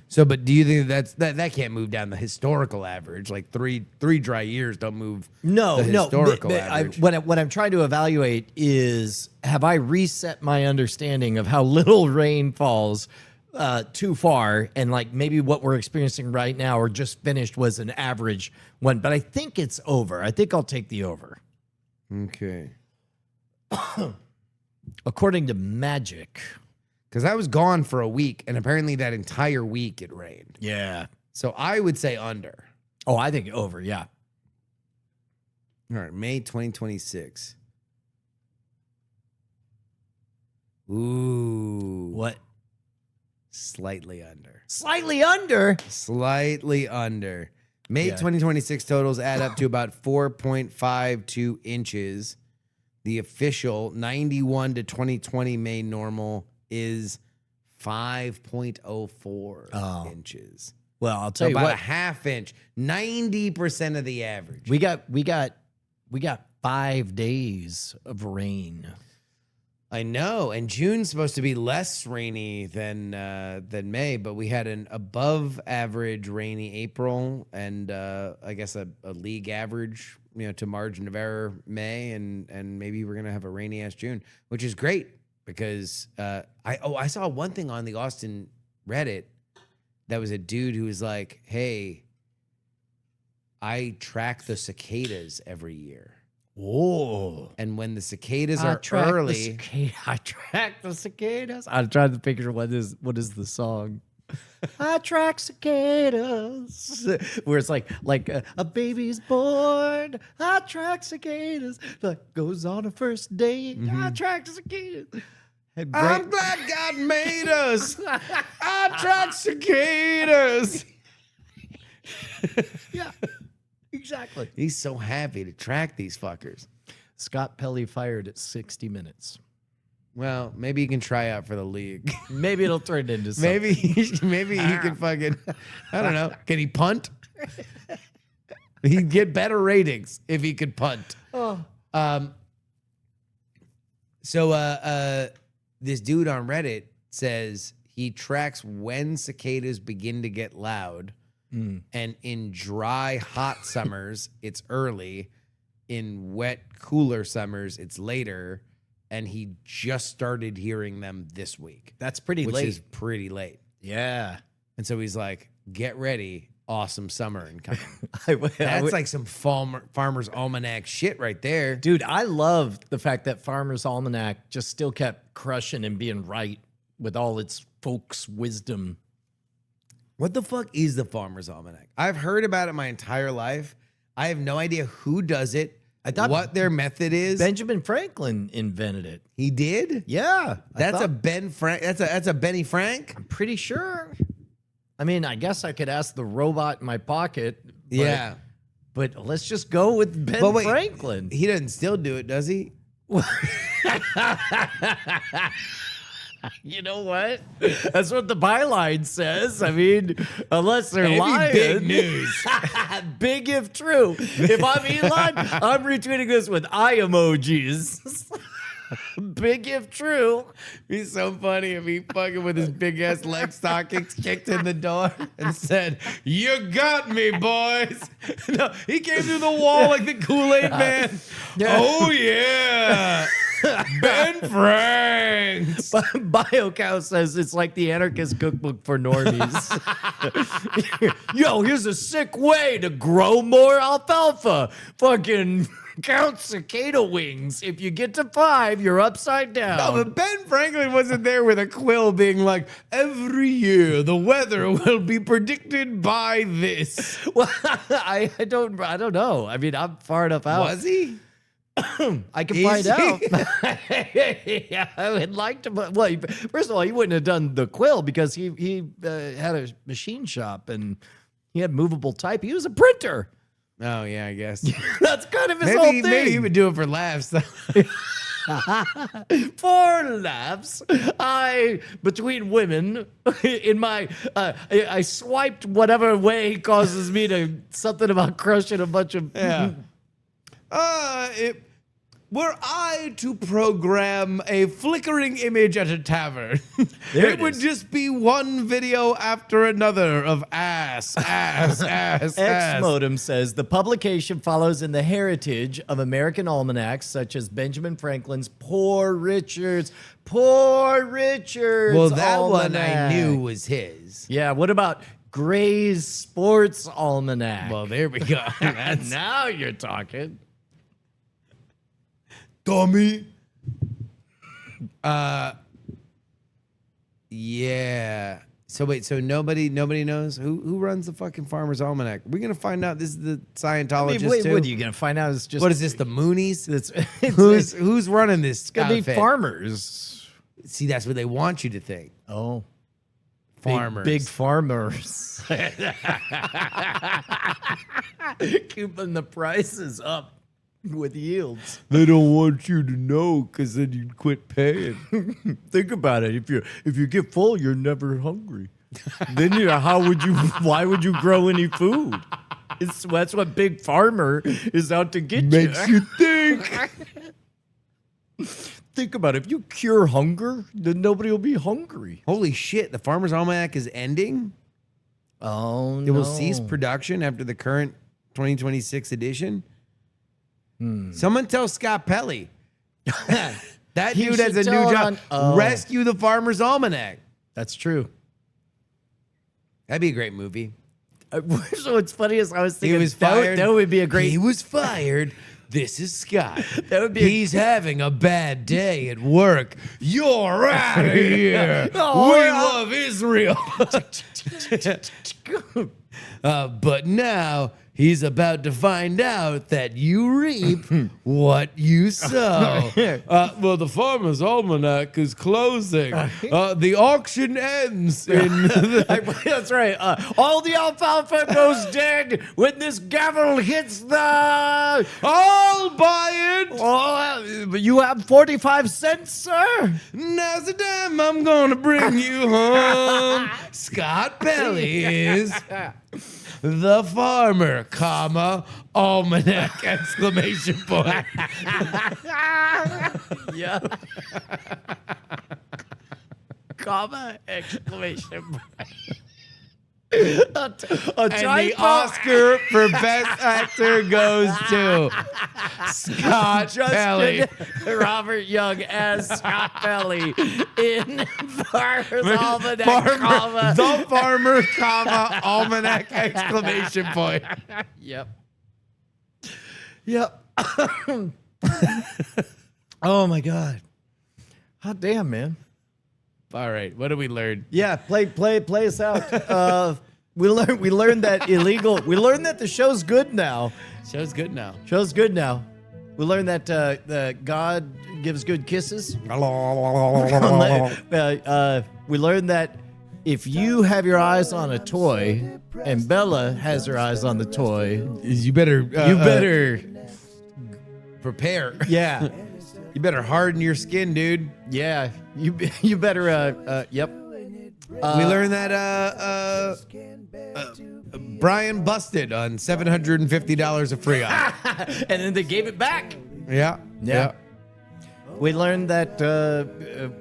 So, but do you think that can't move down the historical average? Like three dry years don't move. No, the no. historical average. What I'm trying to evaluate is, have I reset my understanding of how little rain falls too far, and like maybe what we're experiencing right now or just finished was an average one, but I think it's over. I think I'll take the over. Okay. According to Magic. Because I was gone for a week, and apparently that entire week it rained. Yeah. So I would say under. Oh, I think over. Yeah. All right, May 2026. Ooh. What? Slightly under. Slightly under. Slightly under. May Yeah. 2026 totals add up to about 4.52 inches. The official 91 to 2020 May normal is 5.04 inches. Well, I'll So tell you about what. a half inch. 90% of the average. We got 5 days of rain. I know, and June's supposed to be less rainy than May, but we had an above average rainy April, and I guess a league average, to margin of error May, and maybe we're gonna have a rainy ass June, which is great because I saw one thing on the Austin Reddit that was a dude who was like, "Hey, I track the cicadas every year." Whoa. And when the cicadas are early, I track the cicadas. I'm trying to picture what is the song. I track cicadas. Where it's like a baby's born. I track cicadas. Like goes on a first date. I track cicadas. And I'm glad God made us. I track cicadas. yeah, exactly. He's so happy to track these fuckers. Scott Pelley fired at 60 minutes. Well, maybe he can try out for the league. Maybe it'll turn into something. Maybe he can fucking, I don't know. Can he punt? He'd get better ratings if he could punt. Oh. So this dude on Reddit says he tracks when cicadas begin to get loud. And in dry, hot summers, it's early. In wet, cooler summers, it's later. And he just started hearing them this week. That's pretty which late. is pretty late. Yeah. And so he's like, get ready. Awesome summer incoming. I That's like some Farmer's Almanac shit right there. Dude, I love the fact that Farmer's Almanac just still kept crushing and being right with all its folks' wisdom. What the fuck is the Farmer's Almanac? I've heard about it my entire life. I have no idea who does it, what their method is. Benjamin Franklin invented it. He did? Yeah. That's a Benny Frank? I'm pretty sure. I mean, I guess I could ask the robot in my pocket. But, Yeah. But let's just go with Ben But wait, Franklin. He doesn't still do it, does he? You know what? That's what the byline says. I mean, unless they're lying. Big news. Big if true. If I'm Elon, I'm retweeting this with eye emojis. Big if true. Be so funny if he fucking with his big ass leg stockings kicked in the door and said, "You got me, boys." No, he came through the wall like the Kool-Aid man. Yeah. Oh yeah. Ben Franks. BioCow says it's like the anarchist cookbook for normies. Yo, here's a sick way to grow more alfalfa. Fucking count cicada wings. If you get to 5, you're upside down. No, but Ben Franklin wasn't there with a quill being like, every year the weather will be predicted by this. Well, I don't know. I mean, I'm far enough out. Was he? I can Is find he? out. Yeah, I would like to. Well, first of all, he wouldn't have done the quill because he had a machine shop and he had movable type. He was a printer. Oh yeah, I guess. That's kind of his whole thing. Maybe he would do it for laughs. For laughs, between women, in my, I swiped whatever way causes me to something about crushing a bunch of. Yeah. Were I to program a flickering image at a tavern, There it it would is. just be one video after another of ass, ass. X Modem says the publication follows in the heritage of American almanacs such as Benjamin Franklin's Poor Richard's Well, that one I Almanac. knew was his. Yeah, what about Gray's Sports Almanac? Well, there we go. That's now you're talking. dummy. Yeah. So wait, so nobody knows who runs the fucking Farmer's Almanac? We're gonna find out. This is the Scientologist wait, too. what are you gonna find out? It's just What is this? The Moonies? It's Who's running this? gonna be outfit? farmers. See, that's what they want you to think. Oh, Farmers. big farmers, keeping the prices up with yields. They don't want you to know because then you'd quit paying. Think about it. If you get full, you're never hungry. Then why would you grow any food? That's what Big Farmer is out to get Makes you think. Think about it. If you cure hunger, then nobody will be hungry. Holy shit! The Farmer's Almanac is ending. Oh, It will cease production after the current 2026 edition. Someone tell Scott Pelley. That He dude has should a new tell job. on- oh. Rescue the Farmer's Almanac. That's true. That'd be a great movie. So what's funny is I was He thinking was fired. That would be a great. He was fired. This is Scott. That would be a- He's having a bad day at work. You're out of here. Oh, We yeah. love Israel. But now he's about to find out that you reap what you sow. Well, the Farmer's Almanac is closing. The auction ends in. That's right. All the alfalfa goes dead when this gavel hits the. I'll buy it. Oh, but you have 45 cents, sir. Now's the time I'm gonna bring you home. Scott Pelley is the farmer, comma, almanac, exclamation point. Yeah. Comma, exclamation point. A And the typo. Oscar for Best Actor goes to Scott Pelley. Justin Robert Young as Scott Pelley in Farmer's Almanac, comma. The farmer, comma, almanac, exclamation point. Yep. Yep. Oh my God. Hot damn, man. All right, what did we learn? Yeah, play us out. We learned that illegal. We learned that the show's good now. Show's good now. Show's good now. We learned that the God gives good kisses. We learned that if you have your eyes on a toy and Bella has her eyes on the toy, You better, you better, prepare. yeah, You better harden your skin, dude. yeah, you better, yep. We learned that Brian busted on $750 of free on. And then they gave it back. Yeah. Yeah. We learned that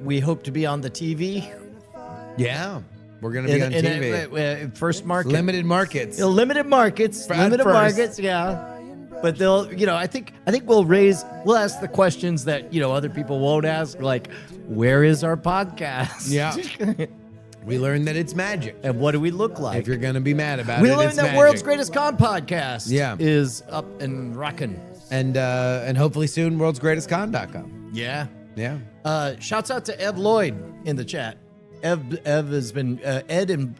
we hope to be on the TV. Yeah. We're going to be on TV. First market. Limited markets. Limited markets. At Limited first. markets, yeah. But they'll, I think we'll ask the questions that, other people won't ask, like, where is our podcast? Yeah. We learned that it's magic. And what do we look like? If you're going to be mad about We it, learned it's that magic. World's Greatest Con podcast Yeah. is up and rocking. And hopefully soon, worldsgreatestcon.com. Yeah. Yeah. Shouts out to Ev Lloyd in the chat. Ev has been Ev and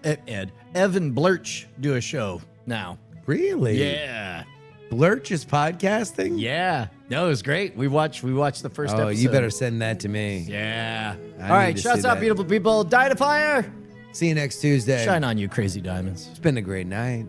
Blurch do a show now. Really? Yeah. Blurch is podcasting? Yeah. No, it was great. We watched the first Oh, episode. you better send that to me. Yeah. I All right. need to Shouts see out, that. beautiful people. Die to fire. See you next Tuesday. Shine on, you crazy diamonds. It's been a great night.